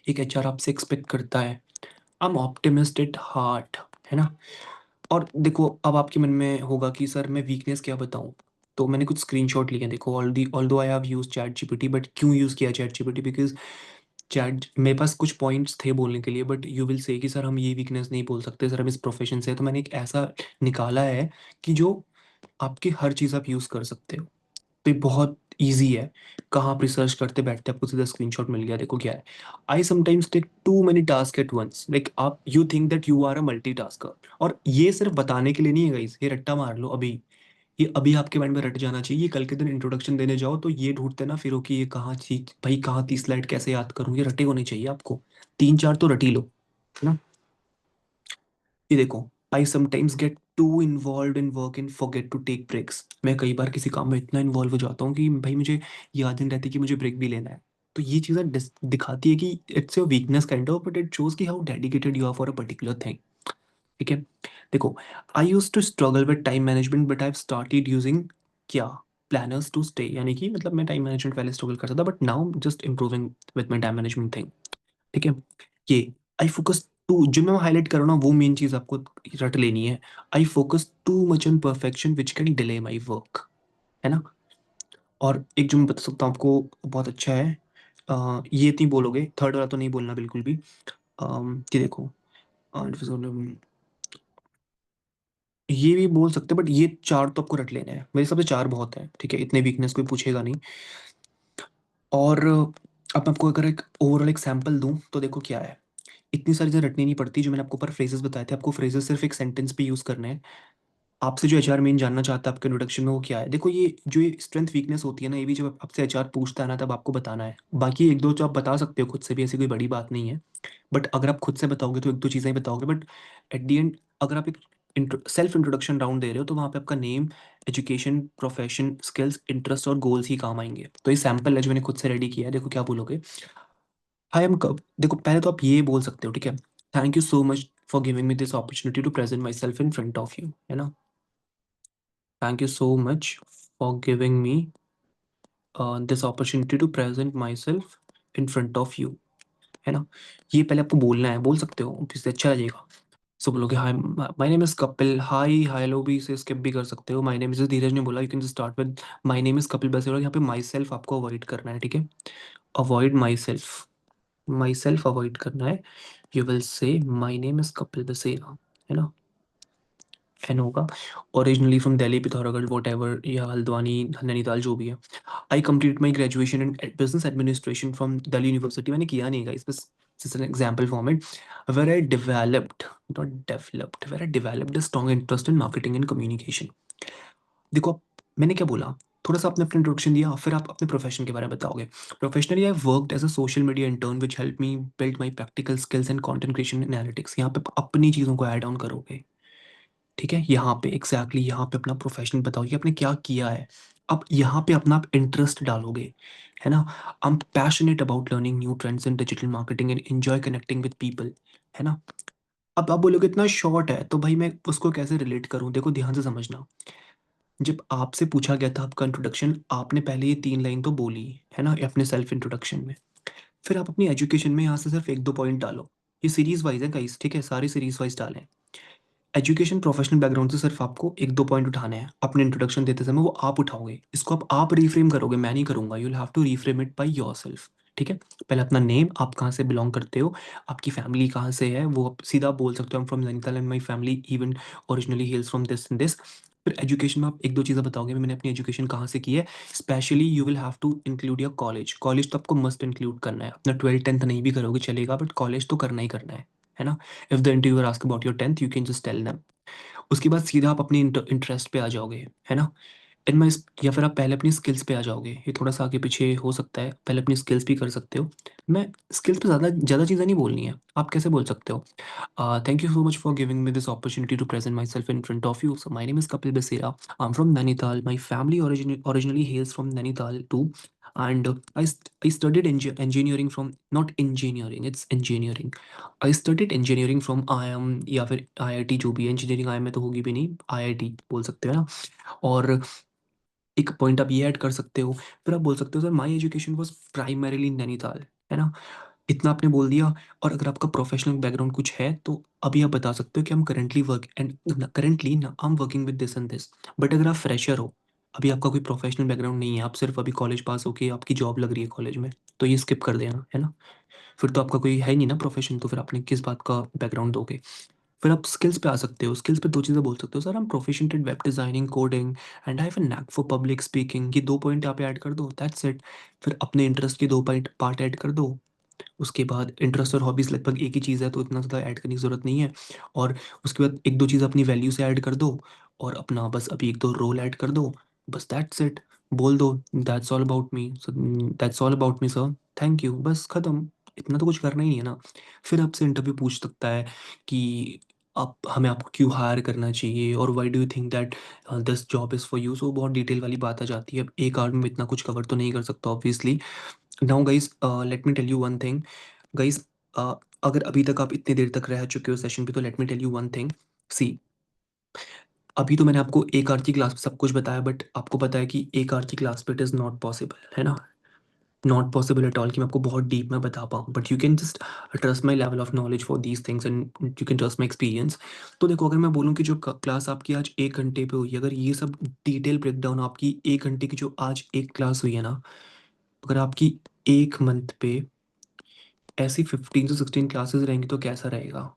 एक HR आपसे expect करता है। I am optimist at heart, है ना? और देखो अब आपके मन में होगा कि सर मैं वीकनेस क्या बताऊं, तो मैंने कुछ स्क्रीनशॉट लिए हैं। देखो although I have use chat GPT, but क्यों यूज़ किया चैट जीपीटी? बिकॉज चैट मेरे पास कुछ पॉइंट्स थे बोलने के लिए, बट यू विल से कि सर हम ये वीकनेस नहीं बोल सकते सर, हम इस प्रोफेशन से हैं। तो मैंने एक ऐसा निकाला है कि जो आपकी हर चीज़ आप यूज़ कर सकते हो। तो ये बहुत ईजी है। कहाँ आप रिसर्च करते बैठते आपको सीधा स्क्रीनशॉट मिल गया। देखो क्या है, I sometimes take too many task at once, like आप you think that you are a multitasker. और ये सिर्फ बताने के लिए नहीं है गाइस, ये रट्टा मार लो अभी, ये अभी आपके माइंड में रट जाना चाहिए। ये कल के दिन इंट्रोडक्शन देने जाओ तो ये ढूंढते ना फिर हो कि ये कहाँ चीज भाई, कहाँ 30 स्लाइड कैसे याद करूँ, ये रटे होने चाहिए आपको। 3-4 तो रटी लो, है ना? ये देखो, I sometimes get to involve in work and forget to take breaks. मैं कई बार किसी काम में इतना इन्वॉल्व हो जाता हूँ कि भाई मुझे याद नहीं रहती कि मुझे ब्रेक भी लेना है। तो ये चीज़ें दिखाती है कि it's your weakness kind of, but it shows कि how dedicated you are for a particular thing, ठीक है? देखो, I use to struggle with time management but I started using क्या, प्लानर्स टू स्टे, यानी कि मतलब मैं टाइम मैनेजमेंट पहले स्ट्रगल करता था, but now just improving with my time management thing, ठीक है? ये आई फोकस टू, जो मैं हाईलाइट कर रहा हूँ ना वो मेन चीज आपको रट लेनी है। I focus too much on perfection which can delay my work, है ना? और एक जो मैं बता सकता हूँ आपको बहुत अच्छा है, ये नहीं बोलोगे, थर्ड वाला तो नहीं बोलना बिल्कुल भी। ये देखो, ये भी बोल सकते बट ये चार तो आपको रट लेने हैं, मेरे हिसाब से चार बहुत है, ठीक है? इतने वीकनेस कोई पूछेगा नहीं। और अब मैं आपको अगर एक ओवरऑल एक सैंपल दूं तो देखो क्या है, इतनी सारी चीज़ें रटनी नहीं पड़ती। जो मैंने आपको ऊपर फ्रेजेस बताए थे, आपको फ्रेजेस सिर्फ एक सेंटेंस पे यूज करने हैं। आपसे जो एचआर मेन जानना चाहता है आपके इंट्रोडक्शन में वो क्या है, देखो ये जो ये स्ट्रेंथ वीकनेस होती है ना, ये भी जब आपसे एचआर पूछता है ना तब आपको बताना है। बाकी एक दो जो आप बता सकते हो खुद से भी, ऐसी कोई बड़ी बात नहीं है। बट अगर आप खुद से बताओगे तो एक दो चीज़ें ही बताओगे, बट एट दी एंड अगर आप एक सेल्फ इंट्रोडक्शन राउंड दे रहे हो तो वहाँ पे आपका name, education, profession, skills, interest और गोल्स ही काम आएंगे। तो ये सैम्पल है जो मैंने खुद से रेडी किया है, देखो क्या बोलोगे। हाय एम कब, देखो पहले तो आप ये बोल सकते हो, ठीक है? Thank you so much for giving me this opportunity to present my self in front of you, है ना? Thank you so much for giving me this opportunity to present my self in front of you, है ना? ये पहले आपको बोलना है, बोल सकते हो, इससे अच्छा लगेगा। सो बोलोगे hi my name is Kapil, hi hello भी से स्किप भी कर सकते हो। माय नेम इज, धीरज ने बोला, you can start with my name is Kapil बस। यहाँ पे माई सेल्फ आपको अवॉइड करना है, ठीक है? अवॉइड माई सेल्फ अवॉइड करना है। You will say my name is Kapil बसेरा, है ना? एन होगा। Originally from Delhi, Pithoragarh, what ever, या हल्द्वानी, नैनीताल, जो भी है। आई complete my graduation in business administration from Delhi university. मैंने किया नहीं गाइस, बस just an example format where I developed, not developed, where I developed a strong interest in marketing and communication. देखो मैंने क्या बोला, थोड़ा सा आपने अपना इंट्रोडक्शन दिया, फिर आप अपने प्रोफेशन के बारे में बताओगे। Professionally I worked as a social media intern which help me build my practical skills and content creation analytics. यहाँ पे अपनी चीज़ों को ऐड ऑन करोगे, ठीक है? यहाँ पे एग्जैक्टली यहाँ पे अपना प्रोफेशन बताओगे, आपने क्या किया है। अब यहाँ पे अपना आप इंटरेस्ट डालोगे, है ना? I am passionate about learning new trends in digital marketing and enjoy connecting with people, है ना? अब आप बोलोगे इतना शॉर्ट है तो भाई मैं उसको कैसे रिलेट करूँ, देखो ध्यान से समझना। जब आपसे पूछा गया था आपका इंट्रोडक्शन, आपने पहले ये 3 लाइन तो बोली, है ना, अपने सेल्फ इंट्रोडक्शन में। फिर आप अपनी एजुकेशन में यहाँ से सिर्फ 1-2 पॉइंट डालो। ये सीरीज वाइज है गाइस, ठीक है? सारी सीरीज वाइज डालें। एजुकेशन प्रोफेशनल बैकग्राउंड से सिर्फ आपको 1-2 पॉइंट उठाने हैं अपने इंट्रोडक्शन देते समय, वो आप उठाओगे। इसको आप रीफ्रेम करोगे, मैं नहीं करूँगा। You will have to reframe it by yourself, ठीक है, पहले अपना नेम, आप कहाँ से बिलोंग करते हो, आपकी फैमिली कहाँ से है, वो आप सीधा बोल सकते हो, आई am from Nainital and my family even originally hails from this and this. फिर एजुकेशन में आप एक दो चीज़ें बताओगे, मैंने अपनी एजुकेशन कहाँ से की है। Specially you will have to include your college. College तो आपको मस्ट इंक्लूड करना है, अपना 12th-10th नहीं भी करोगे चलेगा, बट कॉलेज तो करना ही करना है ना। If the interviewer ask about your 10th, you can just tell them. उसके बाद सीधा आप अपनी इंटरेस्ट पे आ जाओगे, है ना। इनमें या फिर आप पहले अपनी स्किल्स पे आ जाओगे, ये थोड़ा सा आगे पीछे हो सकता है, पहले अपनी स्किल्स भी कर सकते हो। मैं स्किल्स पे ज़्यादा ज़्यादा चीज़ें नहीं बोलनी है, आप कैसे बोल सकते हो, thank you so much for giving me this opportunity to present my self in front of you. So my name is Kapil Besera, I am from Nainital, my family originally hails from Nainital too, and I studied engineering from, not engineering, it's engineering. I studied engineering from IIM या फिर IIT, जो भी है, engineering IIM में तो होगी भी नहीं, IIT बोल सकते हो ना। और एक पॉइंट आप ये ऐड कर सकते हो, फिर आप बोल सकते हो sir my education was primarily Nainital, है ना। इतना आपने बोल दिया। और अगर आपका प्रोफेशनल बैकग्राउंड कुछ है तो अभी आप बता सकते हो कि हम करेंटली वर्क एंड करेंटली ना I am working with this and this. But अगर आप फ्रेशर हो, अभी आपका कोई प्रोफेशनल बैकग्राउंड नहीं है, आप सिर्फ अभी कॉलेज पास होके आपकी जॉब लग रही है कॉलेज में, तो ये स्किप कर देना, है ना। फिर तो आपका कोई है नहीं ना प्रोफेशन, तो फिर आपने किस बात का बैकग्राउंड दोगे। फिर आप स्किल्स पे आ सकते हो, स्किल्स पे दो चीज़ें बोल सकते हो, सर हम proficient in web designing, coding and I have a knack for public speaking. ये 2 पॉइंट यहाँ पे ऐड कर दो, दैट्स इट। फिर अपने इंटरेस्ट के 2 पार्ट ऐड कर दो। उसके बाद इंटरेस्ट और हॉबीज़ लगभग एक ही चीज़ है, तो इतना ज़्यादा ऐड करने की ज़रूरत नहीं है। और उसके बाद 1-2 चीज़ अपनी वैल्यू से ऐड कर दो, और अपना बस अभी 1-2 रोल ऐड कर दो, बस दैट्स इट। बोल दो that's all about me, so that's all about me sir, thank you, बस खत्म। इतना तो कुछ करना ही नहीं है ना। फिर आपसे इंटरव्यू पूछ सकता है कि आप हमें आपको क्यों हायर करना चाहिए, और why do you think that this job is for you. So बहुत डिटेल वाली बात आ जाती है। अब एक आवर में इतना कुछ कवर तो नहीं कर सकता obviously. Now guys, let me tell you one thing. Guys, अगर अभी तक आप इतनी देर तक रह चुके हो सेशन पे, तो let me tell you one thing. See, अभी तो मैंने आपको एक आवर की क्लास में सब कुछ बताया, बट आपको पता है कि एक आवर की क्लास पे इट इज़ नॉट पॉसिबल, है ना। नॉट पॉसिबल एट ऑल कि मैं आपको बहुत डीप में बता पाऊँ, but you can just trust my level of knowledge for these things and you can trust my experience. तो देखो, अगर मैं बोलूँ कि जो क्लास आपकी आज 1 घंटे पे हुई है, अगर ये सब डिटेल ब्रेकडाउन आपकी 1 घंटे की जो आज एक क्लास हुई है ना, अगर आपकी एक मंथ पे ऐसी 15 से 16 क्लासेस रहेंगी तो कैसा रहेगा।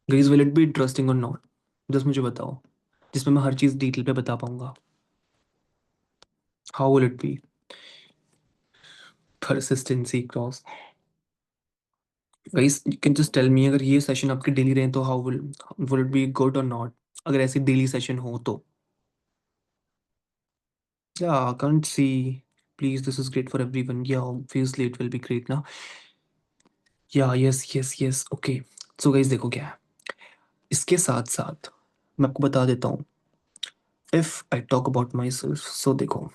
Guys, will it be interesting और नॉट, जस्ट मुझे बताओ, जिसमें मैं हर चीज़ डिटेल पे बता पाऊंगा। How will it be. Persistency cross. Guys, you can just tell me, अगर ये सेशन आपके डेली रहे तो how will it be good और नॉट, अगर ऐसे डेली सेशन हो तो। Yeah can't see, please this is great for everyone, yeah obviously it will be great ना। Yeah yes yes yes, okay. So guys, देखो क्या है, इसके साथ साथ मैं आपको बता देता हूँ। If I talk about myself, so देखो,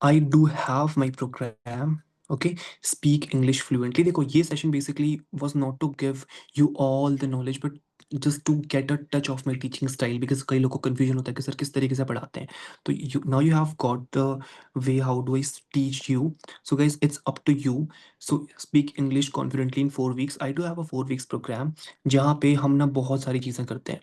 I do have my program. Okay, speak English fluently. देखो, ये session basically was not to give you all the knowledge, but just to get a touch of my teaching style, because कई लोगों को confusion होता है कि sir किस तरीके से पढ़ाते हैं। तो now you have got the way how do I teach you. So guys, it's up to you. So speak English confidently in 4 weeks. I do have a 4 weeks program जहाँ पे हम ना बहुत सारी चीज़ें करते हैं।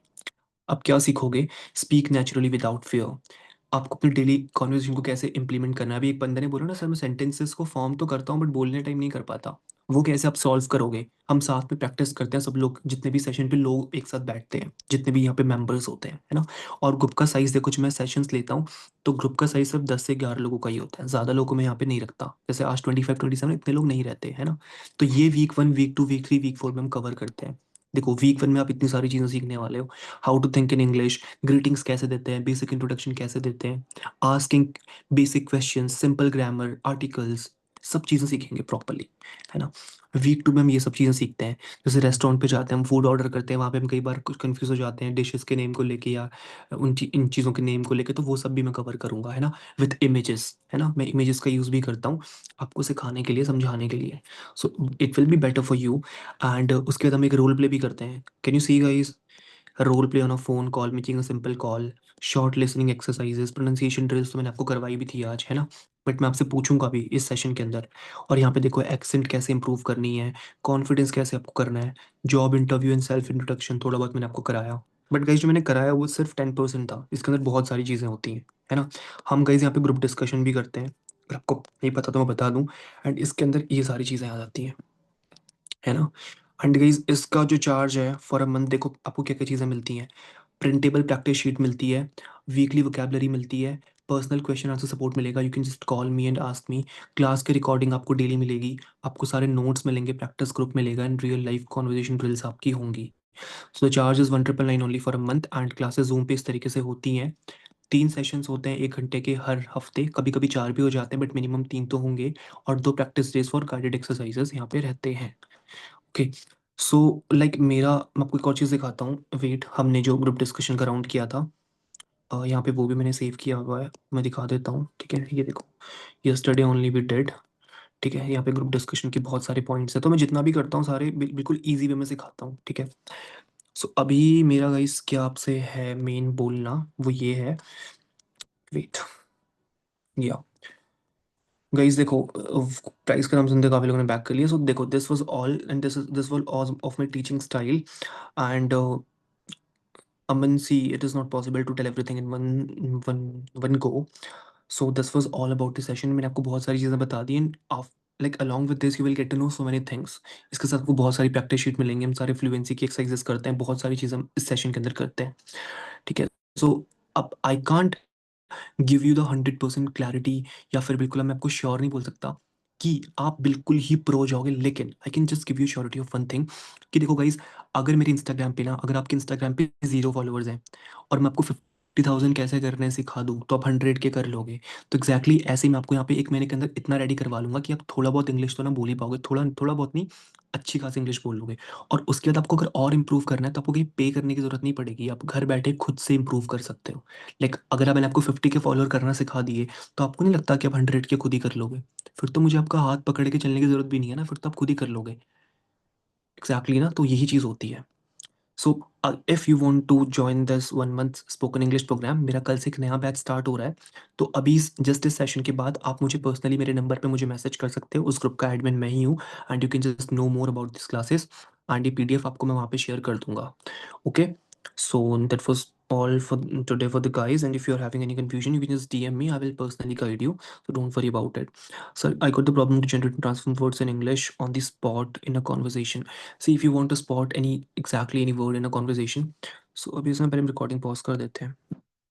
आप क्या सीखोगे, स्पीक नेचुरली विदाउट फियर। आपको अपनी डेली कॉन्वर्सेशन को कैसे इंप्लीमेंट करना है। अभी एक बंदे ने बोला ना, सर मैं सेंटेंसेस को फॉर्म तो करता हूँ बट बोलने टाइम नहीं कर पाता। वो कैसे आप सॉल्व करोगे। हम साथ में प्रैक्टिस करते हैं, सब लोग जितने भी सेशन पे लोग एक साथ बैठते हैं, जितने भी यहाँ पे मेंबर्स होते हैं, है ना। और ग्रुप का साइज देखो, जब मैं सेशंस लेता हूँ तो ग्रुप का साइज सिर्फ 10 से 11 लोगों का ही होता है, ज़्यादा लोगों को मैं यहाँ पे नहीं रखता। जैसे आज 25-27 इतने लोग नहीं रहते, है ना। तो ये वीक 1, वीक 2, वीक 3, वीक 4 में हम कवर करते हैं। देखो, वीक 1 में आप इतनी सारी चीज़ें सीखने वाले हो। How to think in English, greetings कैसे देते हैं, बेसिक इंट्रोडक्शन कैसे देते हैं, asking basic questions, simple grammar, articles, सब चीज़ें सीखेंगे प्रॉपरली, है ना। वीक 2 में हम ये सब चीज़ें सीखते हैं। जैसे रेस्टोरेंट पे जाते हैं, हम फूड ऑर्डर करते हैं, वहाँ पे हम कई बार कुछ कंफ्यूज हो जाते हैं डिशेस के नेम को लेके, या इन चीज़ों के नेम को लेके, तो वो सब भी मैं कवर करूँगा, है ना। विथ इमेजेस, है ना, मैं इमेजेस का यूज़ भी करता हूँ आपको सिखाने के लिए, समझाने के लिए। So it will be better for you. And उसके बाद हम एक रोल प्ले भी करते हैं। Can you see guys, role play on a phone call, making a simple call, short listening exercises, pronunciation drills, तो मैंने आपको करवाई भी थी आज, है ना। बट मैं आपसे पूछूंगा भी इस सेशन के अंदर। और यहाँ पे देखो, एक्सेंट कैसे इंप्रूव करनी है, कॉन्फिडेंस कैसे आपको करना है, job interview and self introduction थोड़ा बहुत मैंने आपको कराया। बट गाइज, जो मैंने कराया वो सिर्फ 10% था, इसके अंदर बहुत सारी चीज़ें होती हैं, है ना। हम गाइज यहाँ पे ग्रुप डिस्कशन भी करते हैं, अगर आपको नहीं पता तो मैं बता दूं। एंड इसके अंदर ये सारी चीज़ें आ जाती हैं, है ना। एंड गाइस इसका जो चार्ज है फॉर अ मंथ, देखो आपको क्या क्या चीज़ें मिलती हैं। प्रिंटेबल प्रैक्टिस शीट मिलती है, वीकली वोकेबलरी मिलती है, पर्सनल क्वेश्चन आंसर सपोर्ट मिलेगा, you can just call me and ask me. Class की रिकॉर्डिंग आपको डेली मिलेगी, आपको सारे नोट्स मिलेंगे, प्रैक्टिस ग्रुप मिलेगा and real life conversation drills आपकी होंगी। So the charge is 1,999 only for a month. And classes zoom पे इस तरीके से होती हैं, 3 सेशंस होते हैं 1 घंटे के हर हफ्ते, कभी कभी 4 भी हो जाते हैं बट मिनिमम 3 तो होंगे। और 2 practice days for guided exercises यहाँ पे रहते हैं। ओके, सो लाइक मेरा, मैं आपको एक और चीज़ दिखाता हूँ। वेट, हमने जो ग्रुप डिस्कशन का राउंड किया था, यहाँ पे वो भी मैंने सेव किया हुआ है, मैं दिखा देता हूँ। ठीक है, ये देखो, यस्टरडे ओनली वी डिड। ठीक है, यहाँ पे ग्रुप डिस्कशन के बहुत सारे पॉइंट्स हैं, तो मैं जितना भी करता हूँ सारे बिल्कुल ईजी वे में सिखाता हूँ। ठीक है, सो अभी मेरा गाइस क्या आपसे है मेन बोलना, वो ये है। वेट, या गाइस देखो, प्राइस का नाम सुनते काफी लोगों ने बैक कर लिया। सो देखो, this was all and this was all of my teaching style. And Aman, see, it is not possible to tell everything in one go. So this was all about the session. मैंने आपको बहुत सारी चीज़ें बता दी and like along with this you will get to know so many things. इसके साथ आपको बहुत सारी प्रैक्टिस शीट मिलेंगे, हम सारे फ्लुएंसी की एक्सरसाइजेस करते हैं, बहुत सारी चीज़ें हम इस सेशन के अंदर करते हैं। ठीक है, सो अब I can't give you the 100% clarity, या फिर बिल्कुल मैं आपको श्योर नहीं बोल सकता कि आप बिल्कुल ही प्रो हो जाओगे, लेकिन I can just give you surety of one thing कि देखो गाइज, अगर मेरे इंस्टाग्राम पे ना, अगर आपके इंस्टाग्राम पे 0 फॉलोअर्स हैं और मैं आपको 50,000 कैसे करने सिखा दूँ तो आप 100 के कर लोगे। तो एग्जैक्टली ऐसे ही मैं आपको यहाँ पे 1 महीने के अंदर इतना रेडी करवा लूंगा कि आप थोड़ा बहुत इंग्लिश तो ना बोल ही पाओगे, थोड़ा थोड़ा बहुत नहीं, अच्छी खासी इंग्लिश बोल लोगे। और उसके बाद आपको अगर और इम्प्रूव करना है तो आपको कहीं पे करने की जरूरत नहीं पड़ेगी, आप घर बैठे खुद से इम्प्रूव कर सकते हो। लाइक अगर मैंने आपको 50 के फॉलोअर करना सिखा दिए तो आपको नहीं लगता कि आप 100 के खुद ही कर लोगे? फिर तो मुझे आपका हाथ पकड़ के चलने की जरूरत भी नहीं है ना, फिर तो आप खुद ही कर लोगे। एग्जैक्टली ना, तो यही चीज़ होती है। So if you want to join this 1 month spoken English program, मेरा कल से एक नया बैच स्टार्ट हो रहा है। तो अभी जस्ट इस सेशन के बाद आप मुझे पर्सनली मेरे नंबर पे मुझे मैसेज कर सकते हो, उस ग्रुप का एडमिन मैं ही हूँ। And you can just know more about this classes, and ये पीडीएफ आपको मैं वहाँ पे शेयर कर दूंगा। Okay, so that was all for today for the guys, and if you're having any confusion you can just DM me, I will personally guide you, so don't worry about it. So I got the problem to generate and transform words in English on the spot in a conversation. See, if you want to spot any exactly any word in a conversation, so अभी इसमें पहले हम recording pause कर देते हैं।